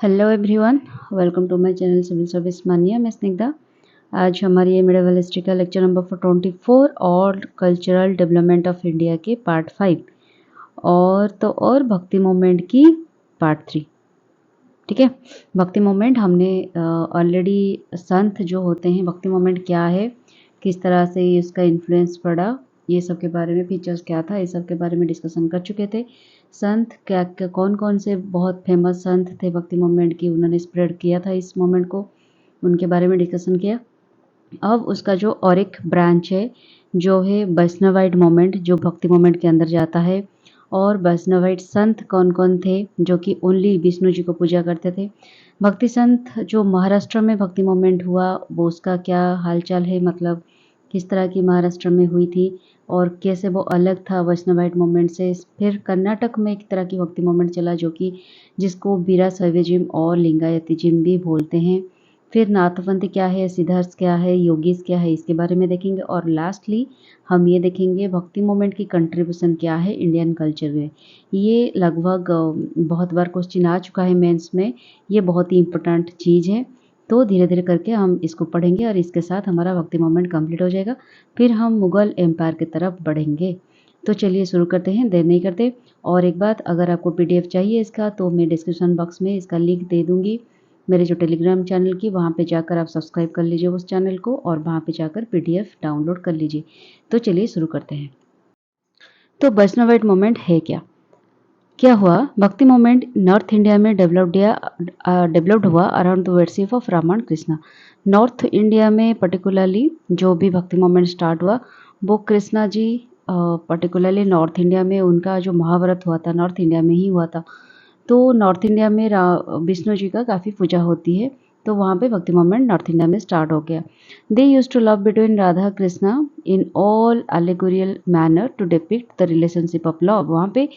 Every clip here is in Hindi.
Hello everyone, welcome to my channel civil service mania. मैं स्निग्धा। आज हमारी ये मिडिवल हिस्ट्री का लेक्चर नंबर 24 और कल्चरल डेवलपमेंट ऑफ इंडिया के पार्ट 5 और भक्ति मूवमेंट की पार्ट 3। ठीक है, भक्ति मूवमेंट हमने ऑलरेडी संत जो होते हैं, भक्ति मूवमेंट क्या है, किस तरह से इसका इन्फ्लुएंस पड़ा, ये सब के बारे में, फीचर्स क्या था, ये सब के बारे में डिस्कशन कर चुके थे। संत क्या क्या कौन कौन से बहुत फेमस संत थे भक्ति मूवमेंट की, उन्होंने स्प्रेड किया था इस मूवमेंट को, उनके बारे में डिस्कशन किया। अब उसका जो और एक ब्रांच है जो है वैष्णवाइट मूवमेंट, जो भक्ति मूवमेंट के अंदर जाता है। और वैष्णवाइट संत कौन कौन थे जो कि ओनली विष्णु जी को पूजा करते थे। भक्ति संत जो महाराष्ट्र में भक्ति मूवमेंट हुआ वो उसका क्या हालचाल है, मतलब किस तरह की महाराष्ट्र में हुई थी और कैसे वो अलग था वैष्णवाइट मूवमेंट से। फिर कर्नाटक में एक तरह की भक्ति मूवमेंट चला जो कि जिसको वीरा शैविज्म और लिंगायतिज्म भी बोलते हैं। फिर नाथपंथी क्या है, सिद्धार्थ क्या है, योगीज क्या है, इसके बारे में देखेंगे। और लास्टली हम ये देखेंगे भक्ति मूवमेंट की कंट्रीब्यूशन क्या है इंडियन कल्चर में। ये लगभग बहुत बार क्वेश्चन आ चुका है मेंस में, ये बहुत ही इंपॉर्टेंट चीज़ है। तो धीरे धीरे करके हम इसको पढ़ेंगे और इसके साथ हमारा भक्ति मूवमेंट कंप्लीट हो जाएगा। फिर हम मुगल एम्पायर की तरफ बढ़ेंगे। तो चलिए शुरू करते हैं, देर नहीं करते। और एक बात, अगर आपको पीडीएफ चाहिए इसका तो मैं डिस्क्रिप्शन बॉक्स में इसका लिंक दे दूँगी मेरे जो टेलीग्राम चैनल की, वहाँ पे जाकर आप सब्सक्राइब कर लीजिए उस चैनल को और वहाँ पे जाकर पीडीएफ डाउनलोड कर लीजिए। तो चलिए शुरू करते हैं। तो वैष्णवाइट मूवमेंट है क्या? क्या हुआ, भक्ति मूवमेंट नॉर्थ इंडिया में डेवलप्ड हुआ around the worship of Ramayana Krishna. North India में पर्टिकुलरली जो भी भक्ति मूवमेंट स्टार्ट हुआ वो Krishna ji, particularly north India में उनका जो महाव्रत हुआ था नॉर्थ इंडिया में ही हुआ था। तो नॉर्थ इंडिया में विष्णु जी का काफ़ी पूजा होती है, तो वहाँ पे भक्ति मूवमेंट नॉर्थ इंडिया में स्टार्ट हो गया। They use to love between Radha Krishna in all allegorical manner to depict the relationship of love. वहाँ पे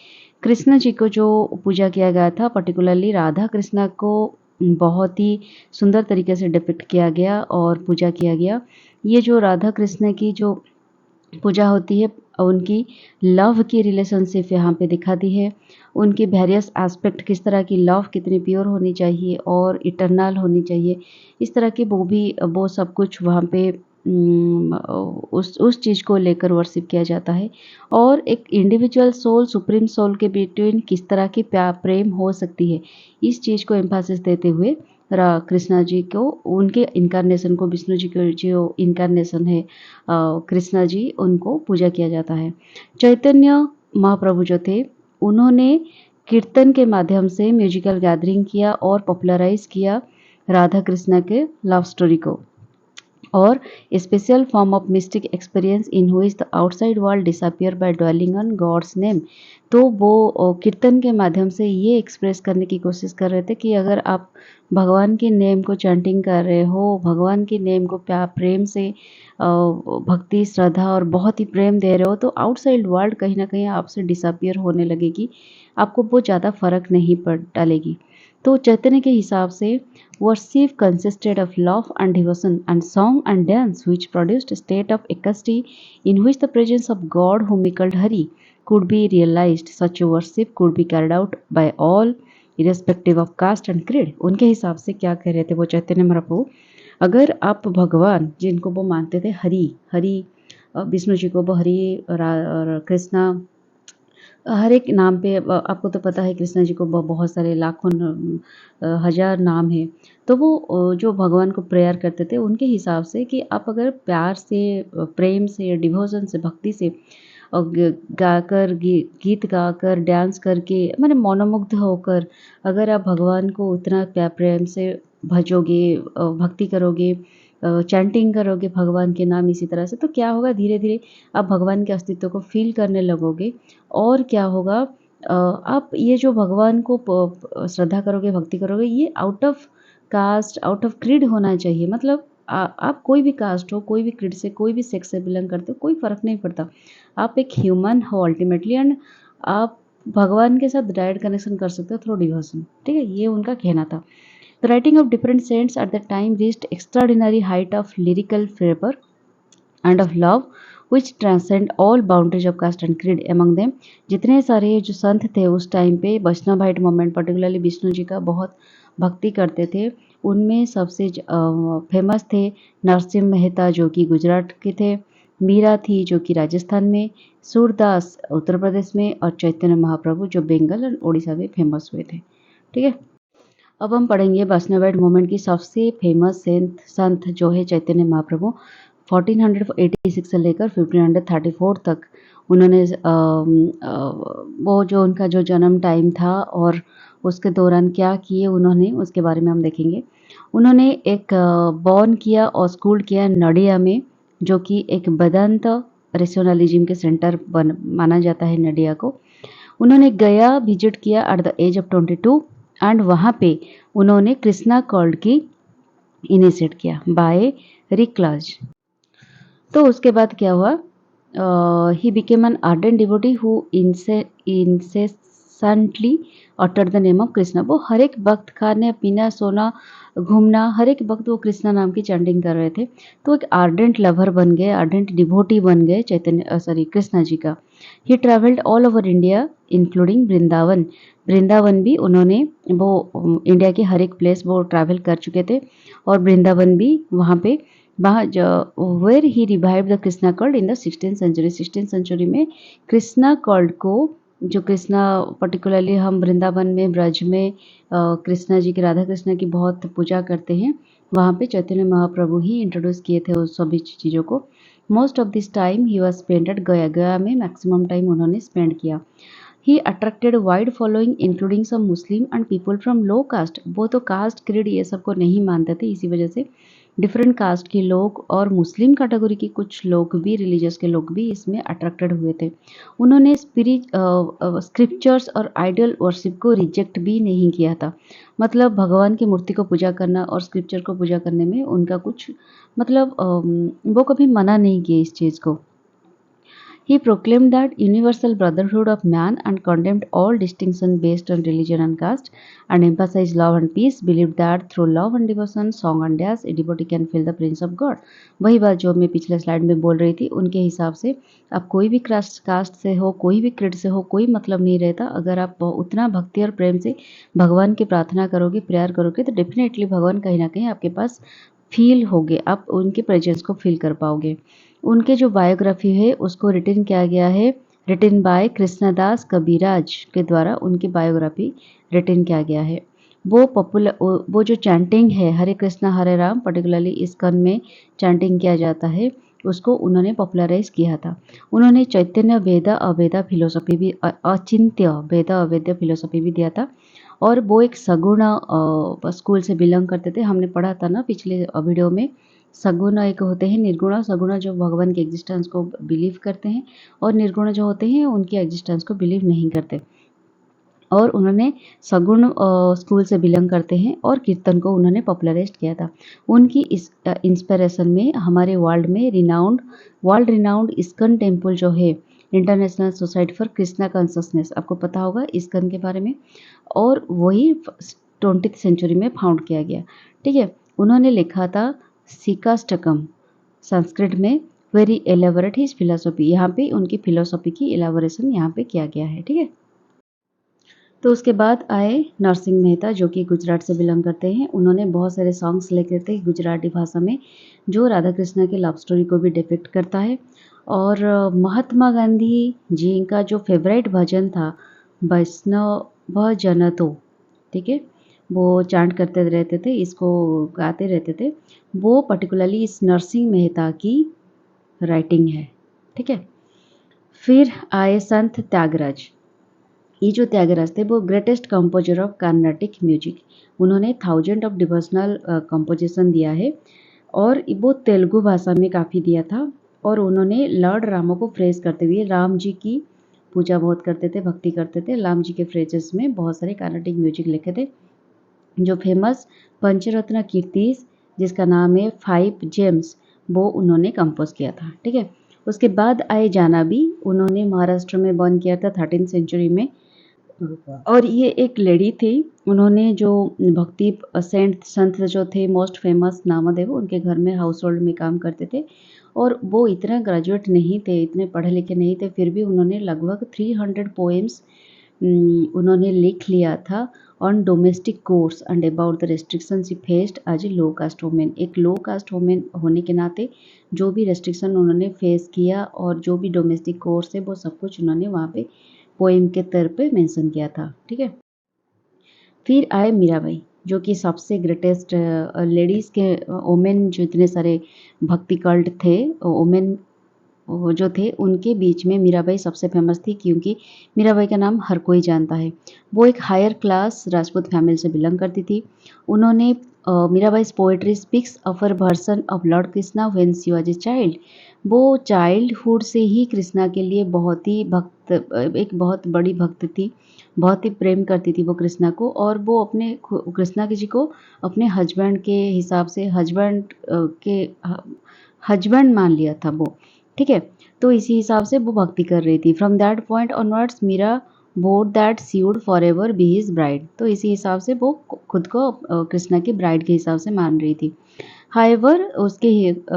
कृष्ण जी को जो पूजा किया गया था, पर्टिकुलरली राधा कृष्णा को बहुत ही सुंदर तरीके से डिपिक्ट किया गया और पूजा किया गया। ये जो राधा कृष्ण की जो पूजा होती है, उनकी लव की रिलेशनशिप यहाँ पे दिखाती है। उनकी वेरियस एस्पेक्ट, किस तरह की लव कितनी प्योर होनी चाहिए और इटरनल होनी चाहिए, इस तरह की वो सब कुछ वहाँ पे उस चीज़ को लेकर वर्शिप किया जाता है। और एक इंडिविजुअल सोल सुप्रीम सोल के बिटवीन किस तरह की प्रेम हो सकती है, इस चीज़ को एम्फासिस देते हुए कृष्णा जी को, उनके इनकारनेशन को, विष्णु जी के जो इनकारनेशन है कृष्णा जी, उनको पूजा किया जाता है। चैतन्य महाप्रभु जो थे, उन्होंने कीर्तन के माध्यम से म्यूजिकल गैदरिंग किया और पॉपुलराइज किया राधा कृष्णा के लव स्टोरी को। और special form of mystic experience in which the outside world disappear by dwelling on God's name. तो वो कीर्तन के माध्यम से ये एक्सप्रेस करने की कोशिश कर रहे थे कि अगर आप भगवान के नेम को चैंटिंग कर रहे हो, भगवान के नेम को प्रेम से भक्ति, श्रद्धा और बहुत ही प्रेम दे रहे हो, तो आउटसाइड वर्ल्ड कहीं ना कहीं आपसे डिसअपियर होने लगेगी, आपको बहुत ज़्यादा फर्क नहीं पड़ डालेगी। तो चैतन्य के हिसाब से worship consisted of love and devotion and song and dance, which produced a state of ecstasy in which the presence of God, whom we called Hari, could be realized. Such a worship could be carried out by all irrespective of caste and creed. उनके हिसाब से क्या कह रहे थे वो चैतन्य महाप्रभु, अगर आप भगवान जिनको वो मानते थे हरि हरि, विष्णु जी को वो हरि, कृष्णा, हर एक नाम पे आपको तो पता है कृष्ण जी को बहुत सारे लाखों हज़ार नाम है। तो वो जो भगवान को प्रेयर करते थे उनके हिसाब से कि आप अगर प्यार से, प्रेम से, डिवोशन से, भक्ति से और गाकर गीत गाकर, डांस करके, माने मनोमुग्ध होकर अगर आप भगवान को उतना प्रेम से भजोगे, भक्ति करोगे, चैंटिंग करोगे भगवान के नाम इसी तरह से, तो क्या होगा, धीरे धीरे आप भगवान के अस्तित्व को फील करने लगोगे। और क्या होगा, आप ये जो भगवान को श्रद्धा करोगे, भक्ति करोगे, ये out of caste, out of creed होना चाहिए। मतलब आप कोई भी कास्ट हो, कोई भी क्रीड से, कोई भी सेक्स से बिलोंग करते हो, कोई फ़र्क नहीं पड़ता, आप एक ह्यूमन हो अल्टीमेटली, एंड आप भगवान के साथ डायरेक्ट कनेक्शन कर सकते हो थ्रू डिवोशन। ठीक है, ये उनका कहना था। The writing of different saints at the time reached extraordinary height of lyrical fervor and of love which transcend all boundaries of caste and creed among them. जितने सारे जो संत थे उस टाइम पे वैष्णवाइट मूवमेंट पर्टिकुलरली विष्णु जी का बहुत भक्ति करते थे, उनमें सबसे फेमस थे नरसिंह मेहता जो कि गुजरात के थे, मीरा थी जो कि राजस्थान में, सूरदास उत्तर प्रदेश में और चैतन्य महाप्रभु जो बंगाल और उड़ीसा में फेमस हुए थे। ठीक है, अब हम पढ़ेंगे वैष्णवाइट मूवमेंट की सबसे फेमस संत जो है चैतन्य महाप्रभु। 1486 से लेकर 1534 तक उन्होंने वो जो उनका जो जन्म टाइम था और उसके दौरान क्या किए उन्होंने, उसके बारे में हम देखेंगे। उन्होंने एक बॉर्न किया और स्कूल किया नडिया में, जो कि एक वेदांत रेशनलिज्म के सेंटर माना जाता है नडिया को। उन्होंने गया विजिट किया at the age of 22 and वहाँ पे उन्होंने कृष्णा कॉल्ड की इनिशिएट किया बाय रिक्लाज। तो उसके बाद क्या हुआ, he became an ardent devotee who incessantly utter the name of Krishna. वो हर एक वक्त खाने पीना सोना घूमना हर एक वक्त वो कृष्णा नाम की चैंटिंग कर रहे थे। तो एक आर्डेंट लवर बन गए, आर्डेंट डिवोटी बन गए कृष्णा जी का। He travelled all over India including Vrindavan. Vrindavan भी उन्होंने वो इंडिया के हर एक प्लेस वो ट्रैवल कर चुके थे और वृंदावन भी वहाँ पे where he revive the Krishna cult in the 16th century. 16th century में कृष्णा कल्ड को, जो कृष्णा पर्टिकुलरली हम वृंदावन में ब्रज में कृष्णा जी की, राधा कृष्णा की बहुत पूजा करते हैं, वहाँ पे चैतन्य महाप्रभु ही इंट्रोड्यूस किए थे उस सभी चीज़ों को। Most of this time he was spend at Gaya. Gaya में मैक्सिमम टाइम उन्होंने स्पेंड किया। He attracted wide following including some Muslim and people from low caste. वो तो कास्ट क्रीड ये सबको नहीं मानते थे, इसी वजह से डिफरेंट कास्ट के लोग और मुस्लिम कैटेगरी के कुछ लोग भी, रिलीजियस के लोग भी इसमें अट्रैक्टेड हुए थे। उन्होंने स्क्रिप्चर्स और आइडल वर्शिप को रिजेक्ट भी नहीं किया था। मतलब भगवान की मूर्ति को पूजा करना और स्क्रिप्चर को पूजा करने में उनका कुछ मतलब वो कभी मना नहीं किए इस चीज़ को। He proclaimed that universal brotherhood of man and condemned all distinction based on religion and caste and emphasized love and peace, believed that through love and devotion, song and dance, a devotee can feel the presence of God। वही बात जो मैं पिछले स्लाइड में बोल रही थी, उनके हिसाब से आप कोई भी कास्ट से हो, कोई भी क्रीड से हो, कोई मतलब नहीं रहता। अगर आप उतना भक्ति और प्रेम से भगवान की प्रार्थना करोगे, प्रेयर करोगे, तो डेफिनेटली भगवान कहीं ना कहीं आपके पास फील होगे, आप उनके प्रेजेंस को फील कर पाओगे। उनके जो बायोग्राफी है उसको रिटन किया गया है, रिटन बाय कृष्णदास कबीराज के द्वारा उनकी बायोग्राफी रिटन किया गया है। वो जो चैंटिंग है हरे कृष्णा हरे राम, पर्टिकुलरली इस्कॉन में चैंटिंग किया जाता है, उसको उन्होंने पॉपुलराइज किया था। उन्होंने चैतन्य वेद अवेदा फिलोसफी भी, अचिंत्य वेद अवेद्य फिलोसफी भी दिया था। और वो एक सगुण स्कूल से बिलोंग करते थे। हमने पढ़ा था ना पिछले वीडियो में, सगुण एक होते हैं, निर्गुण। सगुण जो भगवान के एग्जिस्टेंस को बिलीव करते हैं और निर्गुण जो होते हैं उनकी एग्जिस्टेंस को बिलीव नहीं करते। और उन्होंने सगुण स्कूल से बिलोंग करते हैं और कीर्तन को उन्होंने पॉपुलराइज किया था। उनकी इस इंस्पिरेशन में हमारे वर्ल्ड रिनाउंड इस्कॉन टेम्पल जो है, international society for Krishna consciousness, आपको पता होगा इस्कॉन के बारे में, और वही 20th सेंचुरी में फाउंड किया गया। ठीक है, उन्होंने लिखा था सिकाष्टकम संस्कृत में, वेरी एलेबोरेट हिज फिलोसफी। यहाँ पे उनकी फिलोसफी की एलेबोरेशन यहाँ पे किया गया है। ठीक है, तो उसके बाद आए नरसिंह मेहता जो कि गुजरात से बिलोंग करते हैं। उन्होंने बहुत सारे सॉन्ग्स लिखे थे गुजराती भाषा में जो राधा कृष्ण की लव स्टोरी को भी डिपिक्ट करता है। और महात्मा गांधी जी का जो फेवरेट भजन था वैष्णव जन तो, ठीक है, वो चांट करते रहते थे, इसको गाते रहते थे। वो पर्टिकुलरली इस नरसिंह मेहता की राइटिंग है। ठीक है, फिर आए संत त्यागराज। ये जो त्यागराज थे वो greatest composer of Carnatic music. उन्होंने 1000 ऑफ डिवोशनल कंपोजिशन दिया है और वो तेलुगु भाषा में काफ़ी दिया था। और उन्होंने लॉर्ड रामो को फ्रेज करते हुए राम जी की पूजा बहुत करते थे, भक्ति करते थे। राम जी के फ्रेजेस में बहुत सारे कार्नाटिक म्यूजिक लिखे थे। जो फेमस पंचरत्न कीर्तिस जिसका नाम है 5 जेम्स, वो उन्होंने कंपोज किया था। ठीक है, उसके बाद आए जानाबी। उन्होंने महाराष्ट्र में बर्न किया था 13th सेंचुरी में। और ये एक लेडी थी, उन्होंने जो भक्ति संत जो थे मोस्ट फेमस नामदेव, उनके घर में हाउस होल्ड में काम करते थे। और वो इतना ग्रेजुएट नहीं थे, इतने पढ़े लिखे नहीं थे, फिर भी उन्होंने लगभग 300 पोएम्स उन्होंने लिख लिया था on domestic course and about the restriction she faced as a low caste women. एक लो कास्ट वुमेन होने के नाते जो भी रेस्ट्रिक्शन उन्होंने फेस किया और जो भी डोमेस्टिक कोर्स है वो सब कुछ उन्होंने वहाँ पे पोएम के तौर पे मेंशन किया था। ठीक है, फिर आए मीराबाई जो कि सबसे ग्रेटेस्ट लेडीज़ के वोमेन जो इतने सारे भक्ति कल्ट थे वोमेन वो जो थे उनके बीच में मीराबाई सबसे फेमस थी, क्योंकि मीराबाई का नाम हर कोई जानता है। वो एक हायर क्लास राजपूत फैमिली से बिलोंग करती थी। उन्होंने मीराबाई's poetry speaks of her version of lord Krishna when she was a child. वो चाइल्डहुड से ही कृष्णा के लिए बहुत ही भक्त, एक बहुत बड़ी भक्त थी, बहुत ही प्रेम करती थी वो कृष्णा को, और वो अपने कृष्णा जी को अपने हस्बैंड के हिसाब से के हस्बैंड मान लिया था वो। ठीक है, तो इसी हिसाब से वो भक्ति कर रही थी। From that point onwards Meera board that she would forever be his bride. तो इसी हिसाब से वो खुद को कृष्णा की ब्राइड के हिसाब से मान रही थी। हाइवर उसके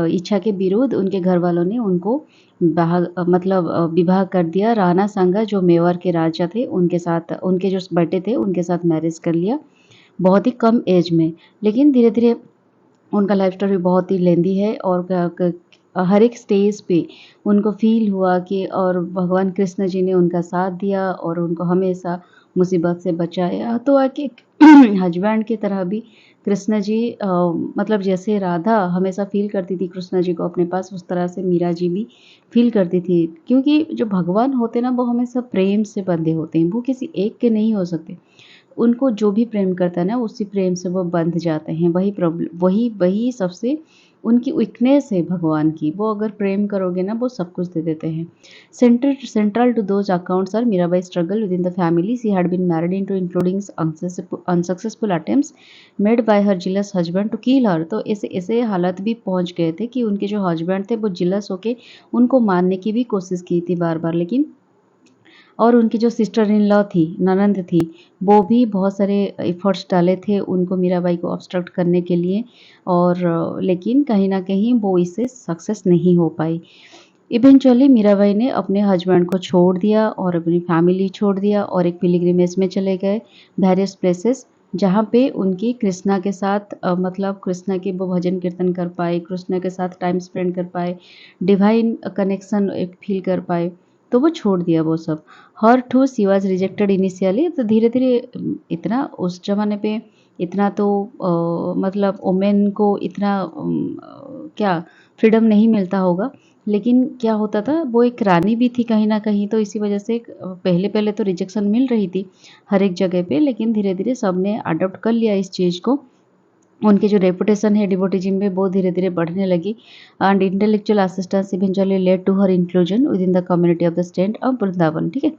इच्छा के विरुद्ध उनके घर वालों ने उनको विवाह कर दिया। राणा सांगा जो मेवाड़ के राजा थे उनके साथ, उनके जो बेटे थे उनके साथ मैरिज कर लिया बहुत ही कम एज में। लेकिन धीरे धीरे उनका लाइफ स्टोरी बहुत ही लेंदी है और हर एक स्टेज पे उनको फील हुआ कि और भगवान कृष्ण जी ने उनका साथ दिया और उनको हमेशा मुसीबत से बचाया। तो आके हस्बैंड की तरह भी कृष्ण जी जैसे राधा हमेशा फील करती थी कृष्ण जी को अपने पास, उस तरह से मीरा जी भी फील करती थी, क्योंकि जो भगवान होते ना वो हमेशा प्रेम से बंधे होते हैं, वो किसी एक के नहीं हो सकते। उनको जो भी प्रेम करता है ना उसी प्रेम से वो बंध जाते हैं। वही प्रॉब्लम, वही सबसे उनकी वीकनेस है भगवान की। वो अगर प्रेम करोगे ना वो सब कुछ दे देते हैं। Central to those accounts are Mirabai's struggle within the family. She had been married into including unsuccessful attempts made by her jealous husband to kill her. तो ऐसे हालत भी पहुंच गए थे कि उनके जो हस्बैंड थे वो जिलस होके उनको मारने की भी कोशिश की थी बार बार। लेकिन और उनकी जो सिस्टर इन लॉ थी, ननंद थी, वो भी बहुत सारे एफर्ट्स डाले थे उनको मीराबाई को ऑब्स्ट्रक्ट करने के लिए, और लेकिन कहीं न कहीं वो इससे सक्सेस नहीं हो पाई। इवेंचुअली मीराबाई ने अपने हस्बैंड को छोड़ दिया और अपनी फैमिली छोड़ दिया और एक पिलग्रिमेज में चले गए वेरियस प्लेसेस, जहाँ पे उनकी कृष्णा के साथ कृष्णा के वो भजन कीर्तन कर पाए, कृष्णा के साथ टाइम स्पेंड कर पाए, डिवाइन कनेक्शन एक फील कर पाए। तो वो छोड़ दिया वो सब। Her too she was rejected initially. तो धीरे धीरे इतना उस जमाने पे इतना तो वोमेन को इतना क्या फ्रीडम नहीं मिलता होगा, लेकिन क्या होता था वो एक रानी भी थी कहीं न कहीं, तो इसी वजह से पहले तो रिजेक्शन मिल रही थी हर एक जगह पे, लेकिन धीरे धीरे सब ने अडॉप्ट कर लिया इस चीज़ को। उनकी जो रेपुटेशन है डिवोटिज्म में वो धीरे धीरे बढ़ने लगी and intellectual assistance eventually led to her inclusion within the community of the state of Vrindavan. ठीक है,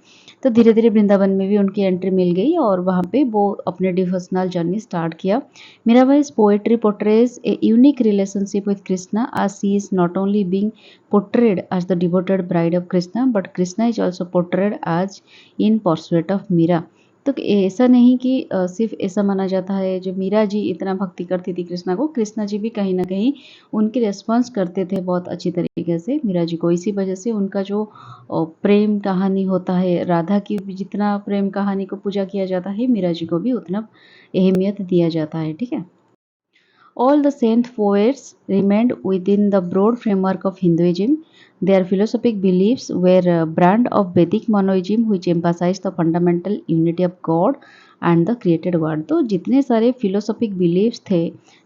तो धीरे धीरे वृंदावन में भी उनकी एंट्री मिल गई और वहाँ पे वो अपने डिवोशनल जर्नी स्टार्ट किया। मीराबाई's poetry portrays a unique relationship with Krishna as she is not only being portrayed as the devoted bride of Krishna but Krishna is also portrayed as in pursuit of Meera। तो ऐसा नहीं कि सिर्फ ऐसा माना जाता है जो मीरा जी इतना भक्ति करती थी कृष्णा को, कृष्णा जी भी कहीं ना कहीं उनकी रेस्पॉन्स करते थे बहुत अच्छी तरीके से मीरा जी को। इसी वजह से उनका जो प्रेम कहानी होता है, राधा की भी जितना प्रेम कहानी को पूजा किया जाता है मीरा जी को भी उतना अहमियत दिया जाता है। ठीक है, all the saint poets remained within the broad framework of Hinduism. Their philosophic beliefs were a brand of Vedic monoism which emphasized the fundamental unity of God and the created world। तो जितने सारे philosophic beliefs थे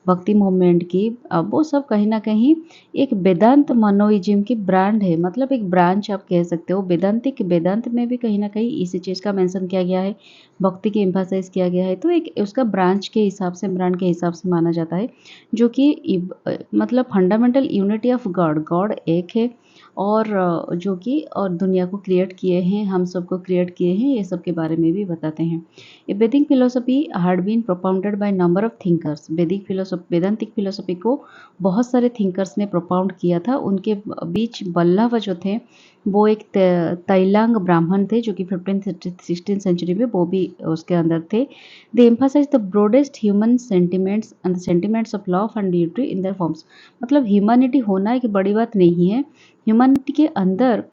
भक्ति मूवमेंट की, अब वो सब कहीं ना कहीं एक वेदांत मनोइज्म की ब्रांड है, मतलब एक ब्रांच आप कह सकते हो। वेदांत में भी कहीं ना कहीं इसी चीज़ का मेंशन किया गया है, भक्ति की एम्फासाइज किया गया है, तो एक उसका ब्रांच के हिसाब से, ब्रांड के हिसाब से माना जाता है, जो कि फंडामेंटल यूनिटी ऑफ गॉड एक है, और जो कि और दुनिया को क्रिएट किए हैं, हम सबको क्रिएट किए हैं, ये सब के बारे में भी बताते हैं। Vedic philosophy had been propounded by number of thinkers. Vedantic philosophy को बहुत सारे थिंकर्स ने प्रोपाउंड किया था। उनके बीच वल्लभ जो थे वो एक तैलांग ब्राह्मण थे जो कि 15th-16th सेंचुरी में वो भी उसके अंदर थे। They emphasize the broadest human sentiments and the sentiments of love and duty in their forms. मतलब ह्यूमैनिटी होना एक बड़ी बात नहीं है, ह्यूमैनिटी के अंदर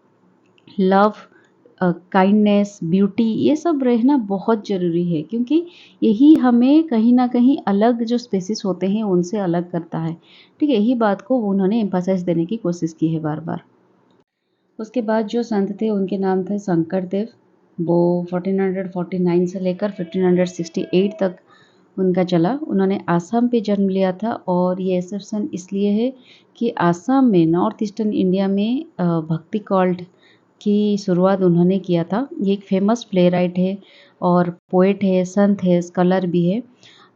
लव, काइंडनेस, ब्यूटी, ये सब रहना बहुत ज़रूरी है, क्योंकि यही हमें कहीं न कहीं अलग जो स्पेसिस होते हैं उनसे अलग करता है। ठीक है, यही बात को उन्होंने एम्फसाइज़ देने की कोशिश की है बार-बार। उसके बाद जो संत थे उनके नाम थे शंकर देव। वो 1449 से लेकर 1568 तक उनका चला। उन्होंने आसाम पे जन्म लिया था और ये एक्सेप्शन इसलिए है कि आसाम में नॉर्थ ईस्टर्न इंडिया में भक्ति कल्ट की शुरुआत उन्होंने किया था। ये एक फेमस प्लेराइट है और पोएट है, संत है, स्कॉलर भी है।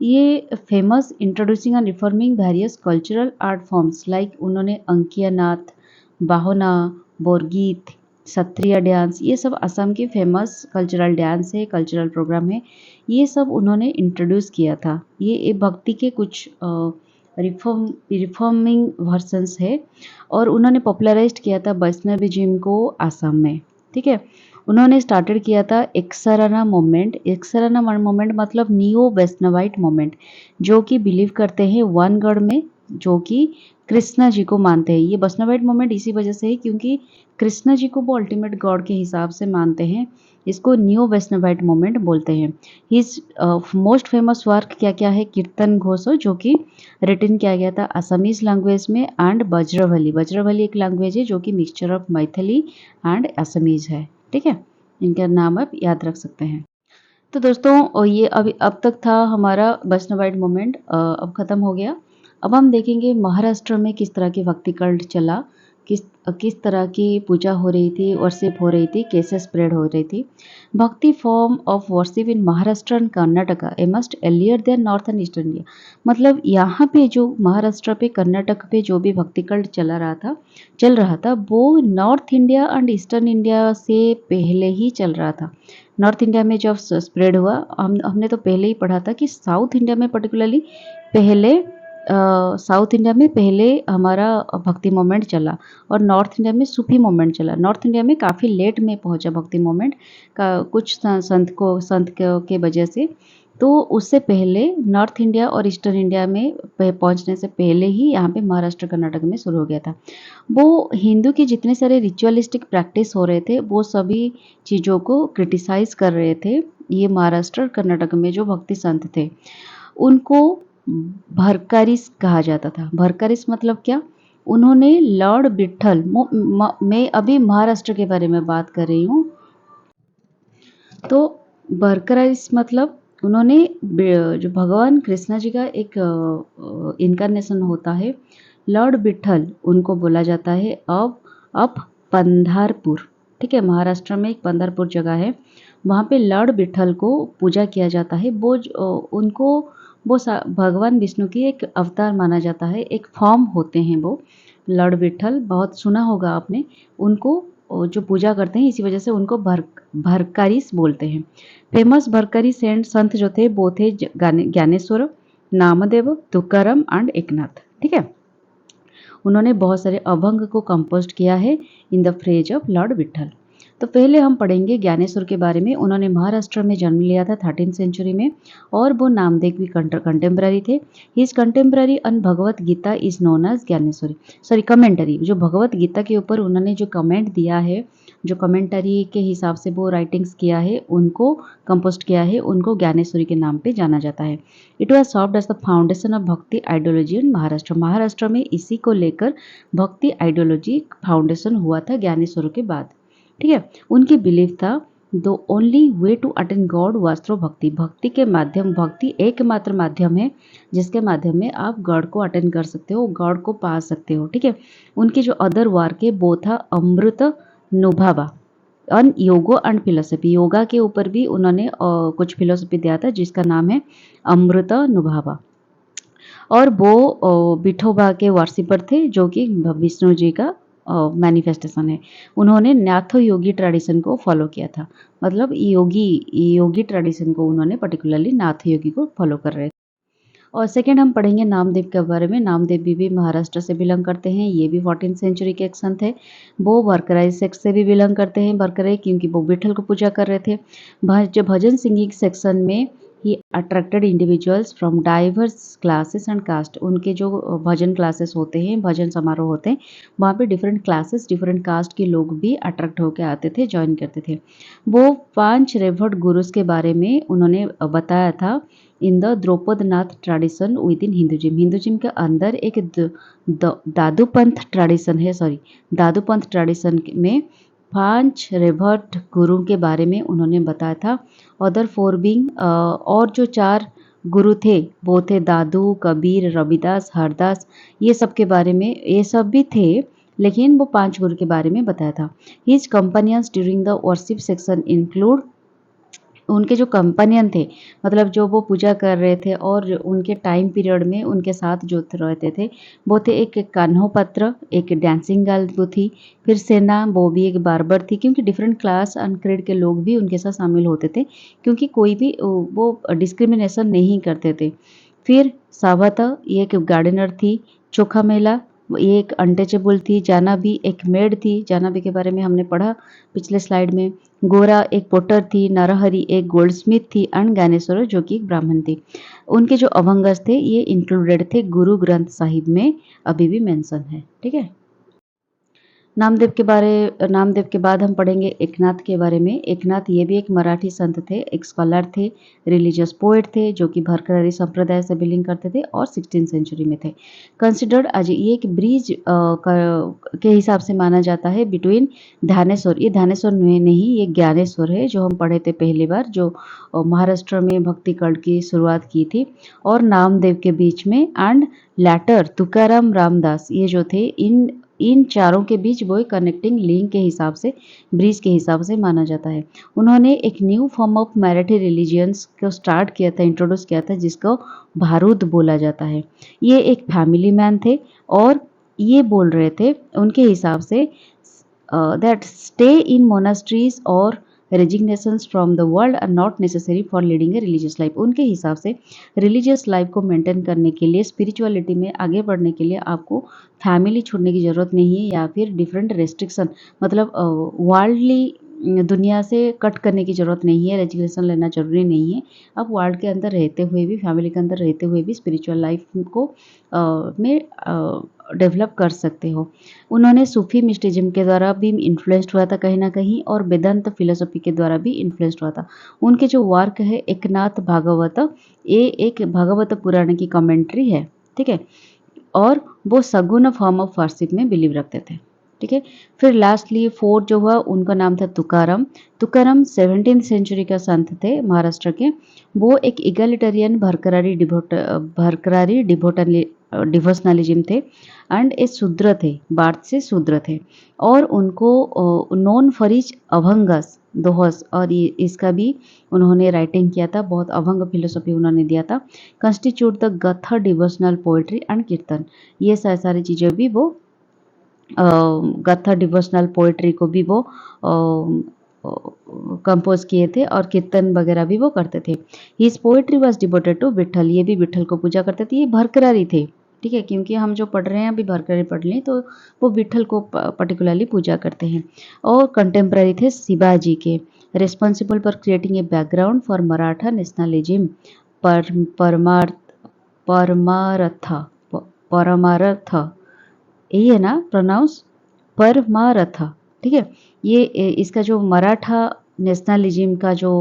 ये famous introducing and reforming various cultural art forms like उन्होंने अंकिया नाथ, बाहोना, बोरगीत, सत्रिया डांस, ये सब असम के फेमस कल्चरल डांस है, कल्चरल प्रोग्राम है। ये सब उन्होंने इंट्रोड्यूस किया था। ये भक्ति के कुछ रिफॉर्मिंग वर्जन्स है और उन्होंने पॉपुलराइज्ड किया था वैष्णविज्म को आसाम में। ठीक है, उन्होंने स्टार्टेड किया था एक्सराना मूवमेंट। एक्सराना मूवमेंट मतलब नियो वैष्णवाइट मूवमेंट, जो कि बिलीव करते हैं वन गॉड में, जो कि कृष्णा जी को मानते हैं। ये वैष्णवाइट मूवमेंट इसी वजह से है क्योंकि कृष्णा जी को वो अल्टीमेट गॉड के हिसाब से मानते हैं। इसको न्यू वैष्णवाइट मूवमेंट बोलते हैं। हिज मोस्ट फेमस वर्क क्या क्या है? कीर्तन घोषो, जो कि रिटन किया गया था असमीज लैंग्वेज में, एंड बज्रवली। बज्रवली एक लैंग्वेज है जो कि mixture of Maithili and Assamese है। ठीक है, इनका नाम आप याद रख सकते हैं। तो दोस्तों ये अभी अब तक था हमारा वैष्णवाइट मूवमेंट, अब खत्म हो गया। अब हम देखेंगे महाराष्ट्र में किस तरह की भक्ति कल्ट चला, किस किस तरह की पूजा हो रही थी, वर्शिप हो रही थी, कैसे स्प्रेड हो रही थी। Bhakti form of worship in Maharashtra and Karnataka amidst earlier than North and Eastern India. मतलब यहाँ पे जो महाराष्ट्र पे, कर्नाटक पे जो भी भक्ति कल्ट चल रहा था वो north India and Eastern India से पहले ही चल रहा था। नॉर्थ इंडिया में जब स्प्रेड हुआ, हमने तो पहले ही पढ़ा था कि साउथ इंडिया में पर्टिकुलरली पहले साउथ इंडिया में पहले हमारा भक्ति मूवमेंट चला और नॉर्थ इंडिया में सूफी मूवमेंट चला। नॉर्थ इंडिया में काफ़ी लेट में पहुंचा भक्ति मूवमेंट का, कुछ संत के वजह से। तो उससे पहले नॉर्थ इंडिया और ईस्टर्न इंडिया में पहुंचने से पहले ही यहाँ पे महाराष्ट्र कर्नाटक में शुरू हो गया था। वो हिंदू के जितने सारे रिचुअलिस्टिक प्रैक्टिस हो रहे थे वो सभी चीज़ों को क्रिटिसाइज कर रहे थे। ये महाराष्ट्र कर्नाटक में जो भक्ति संत थे उनको भरकारिस कहा जाता था। भरकारिस मतलब क्या? उन्होंने लॉर्ड विट्ठल, मैं अभी महाराष्ट्र के बारे में बात कर रही हूँ। तो भरकारिस मतलब उन्होंने जो भगवान कृष्णा जी का एक इनकारनेशन होता है, लॉर्ड विट्ठल उनको बोला जाता है। अब पंधारपुर, ठीक है, महाराष्ट्र में एक पंधारपुर जगह है, वहाँ पे लॉर्ड विट्ठल को पूजा किया जाता है। उनको वो भगवान विष्णु की एक अवतार माना जाता है, एक फॉर्म होते हैं वो लॉर्ड विट्ठल, बहुत सुना होगा आपने उनको। जो पूजा करते हैं इसी वजह से उनको भरकारिस बोलते हैं। फेमस भरकरी संत जो थे वो थे ज्ञानेश्वर, नामदेव, तुकाराम एंड एकनाथ। ठीक है, उन्होंने बहुत सारे अभंग को कंपोज किया है in the phrase of Lord Vitthal. तो पहले हम पढ़ेंगे ज्ञानेश्वर के बारे में। उन्होंने महाराष्ट्र में जन्म लिया था 13th सेंचुरी में और वो नामदेव की कंटेम्प्ररी थे। His contemporary on Bhagavad Gita is known as Dnyaneshwari, commentary. जो भगवत गीता के ऊपर उन्होंने जो कमेंट दिया है, जो कमेंटरी के हिसाब से वो राइटिंग्स किया है, उनको कंपोस्ट किया है, उनको ज्ञानेश्वरी के नाम पे जाना जाता है। It was served as the foundation of bhakti ideology in Maharashtra. Maharashtra में इसी को लेकर भक्ति आइडियोलॉजी फाउंडेशन हुआ था ज्ञानेश्वर के बाद। ठीक है, उनकी बिलीफ था the only way to attain God was through bhakti. Bhakti के माध्यम, भक्ति एकमात्र माध्यम है जिसके माध्यम में आप गॉड को अटेन कर सकते हो, गॉड को पा सकते हो। ठीक है, उनकी जो अदर वर्क है वो था Amritanubhava on yoga and philosophy. Yoga के ऊपर भी उन्होंने कुछ फिलोसफी दिया था जिसका नाम है अमृत नुभावा। और वो विठोबा के वर्शिपर थे जो कि विष्णु जी का मैनिफेस्टेशन है। उन्होंने न्याथो योगी ट्रेडिशन को फॉलो किया था, मतलब योगी ट्रेडिशन को उन्होंने पर्टिकुलरली नाथ योगी को फॉलो कर रहे थे। और सेकंड हम पढ़ेंगे नामदेव के बारे में। नामदेव भी महाराष्ट्र से बिलोंग करते हैं। ये भी 14th सेंचुरी के एक संत है। वो भरकराई सेक्ट से भी बिलोंग करते हैं, भरकराई, क्योंकि वो विठल को पूजा कर रहे थे। भजन सिंगिंग सेक्शन में he attracted individuals from diverse classes and caste. उनके जो भजन क्लासेस होते हैं, भजन समारोह होते हैं, वहाँ पे डिफरेंट क्लासेस, डिफरेंट कास्ट के लोग भी अट्रैक्ट होकर आते थे, ज्वाइन करते थे। वो 5 रेवर्ड गुरुज के बारे में उन्होंने बताया था इन द द्रौपद Nath tradition within Hinduism. Hinduism के अंदर एक दादूपंथ ट्रेडिशन है, दादूपंथ ट्रेडिशन में 5 रेवर्ड गुरु के बारे में उन्होंने बताया था। अदर 4 बीइंग, और जो 4 गुरु थे वो थे दादू, कबीर, रविदास, हरदास। ये सब के बारे में, ये सब भी थे, लेकिन वो 5 गुरु के बारे में बताया था। His companions during the worship section include, उनके जो कंपेनियन थे, मतलब जो वो पूजा कर रहे थे और उनके टाइम पीरियड में उनके साथ जो रहते थे, वो थे एक कान्होपत्र, एक डांसिंग गर्ल वो थी, फिर सेना, वो भी एक बार्बर थी, क्योंकि डिफरेंट क्लास एंड क्रेड के लोग भी उनके साथ शामिल होते थे, क्योंकि कोई भी वो डिस्क्रिमिनेशन नहीं करते थे। फिर सावता, ये एक गार्डनर थी। चोखा मेला, ये एक अनटचेबल थी। जानबी एक मेड थी, जानबी के बारे में हमने पढ़ा पिछले स्लाइड में। गोरा एक पोटर थी। नरहरि एक गोल्डस्मिथ थी। एंड ज्ञानेश्वर जो कि एक ब्राह्मण थी। उनके जो अभंगस थे ये इंक्लूडेड थे गुरु ग्रंथ साहिब में, अभी भी मेंशन है। ठीक है। नामदेव के बाद हम पढ़ेंगे एकनाथ के बारे में। एकनाथ ये भी एक मराठी संत थे, एक स्कॉलर थे, रिलीजियस पोएट थे, जो कि भरकरारी संप्रदाय से बिलोंग करते थे और 16th सेंचुरी में थे। कंसिडर्ड आज ये एक ब्रिज के हिसाब से माना जाता है बिटवीन ध्यानेश्वर, ये ध्यानेश्वर नहीं, ये ज्ञानेश्वर है, जो हम पढ़े थे पहली बार, जो महाराष्ट्र में भक्ति कल्ट की शुरुआत की थी, और नामदेव के बीच में। एंड लैटर तुकाराम रामदास, ये जो थे, इन चारों के बीच वो एक कनेक्टिंग लिंक के हिसाब से, ब्रिज के हिसाब से माना जाता है। उन्होंने एक new form of Marathi religions को स्टार्ट किया था, इंट्रोड्यूस किया था, जिसको भारूद बोला जाता है। ये एक फैमिली मैन थे और ये बोल रहे थे उनके हिसाब से दैट स्टे इन मोनास्ट्रीज और resignations from the world are not necessary for leading a religious life. उनके हिसाब से रिलीजियस लाइफ को मेंटेन करने के लिए, स्पिरिचुअलिटी में आगे बढ़ने के लिए आपको फैमिली छोड़ने की ज़रूरत नहीं है, या फिर डिफरेंट रेस्ट्रिक्शन, मतलब वर्ल्डली दुनिया से कट करने की ज़रूरत नहीं है, रेजिग्नेशन लेना जरूरी नहीं है। आप वर्ल्ड के अंदर रहते हुए भी, फैमिली के अंदर रहते हुए भी स्पिरिचुअल लाइफ को में डेवलप कर सकते हो। उन्होंने सूफी मिस्टिज्म के द्वारा भी इन्फ्लुएंस्ड हुआ था कहीं ना कहीं, और वेदांत फिलोसफी के द्वारा भी इन्फ्लुएंस्ड हुआ था। उनके जो वर्क है एकनाथ भागवत, ये एक भागवत पुराण की कमेंट्री है। ठीक है। और वो सगुण फॉर्म ऑफ वर्शिप में बिलीव रखते थे। ठीक है। फिर लास्टली 4 जो हुआ, उनका नाम था तुकाराम। तुकाराम 17th सेंचुरी का संत थे महाराष्ट्र के। वो एक इगलिटेरियन भरकरारी डिवोशनलिज्म थे, एंड ए शूद्र थे, बार्थ से शूद्र थे, और उनको नोन फॉर इज अभंगस दोहस, और इसका भी उन्होंने राइटिंग किया था, बहुत अभंग फिलोसफी उन्होंने दिया था। कंस्टिट्यूट द गथा डिवोशनल पोएट्री एंड कीर्तन, ये सारी चीज़ें भी वो गथा डिवोशनल पोएट्री को भी वो कंपोज किए थे, और कीर्तन वगैरह भी वो करते थे। His poetry was devoted to Vitthal, ये भी विठल को पूजा करते थे। ये भरकरारी थे। ठीक है, क्योंकि हम जो पढ़ रहे हैं अभी भरकरारी पढ़ लें, तो वो विठल को पर्टिकुलरली पूजा करते हैं। और कंटेम्प्रेरी थे शिवाजी के, responsible for creating a background for Maratha nationalism, परमार्थ परमारथ परमारथ, यही है ना प्रोनाउंस, परमारथ। ठीक है। ये इसका जो मराठा नेशनलिज्म का जो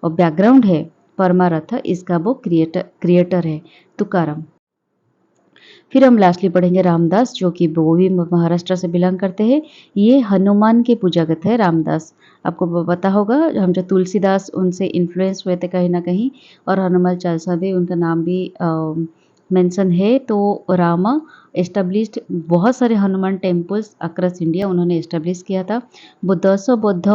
बैकग्राउंड है परमारथ, इसका वो क्रिएटर है तुकाराम। फिर हम लास्टली पढ़ेंगे रामदास, जो कि वो भी महाराष्ट्र से बिलोंग करते हैं। ये हनुमान के पूजागत है रामदास। आपको पता होगा, हम जो तुलसीदास उनसे इन्फ्लुएंस हुए थे कहीं ना कहीं, और हनुमान चालीसा भी उनका नाम भी मेंशन है। तो रामा एस्टेब्लिश्ड बहुत सारे हनुमान टेम्पल्स अक्रॉस इंडिया उन्होंने एस्टेब्लिश किया था। वो 10 बौद्ध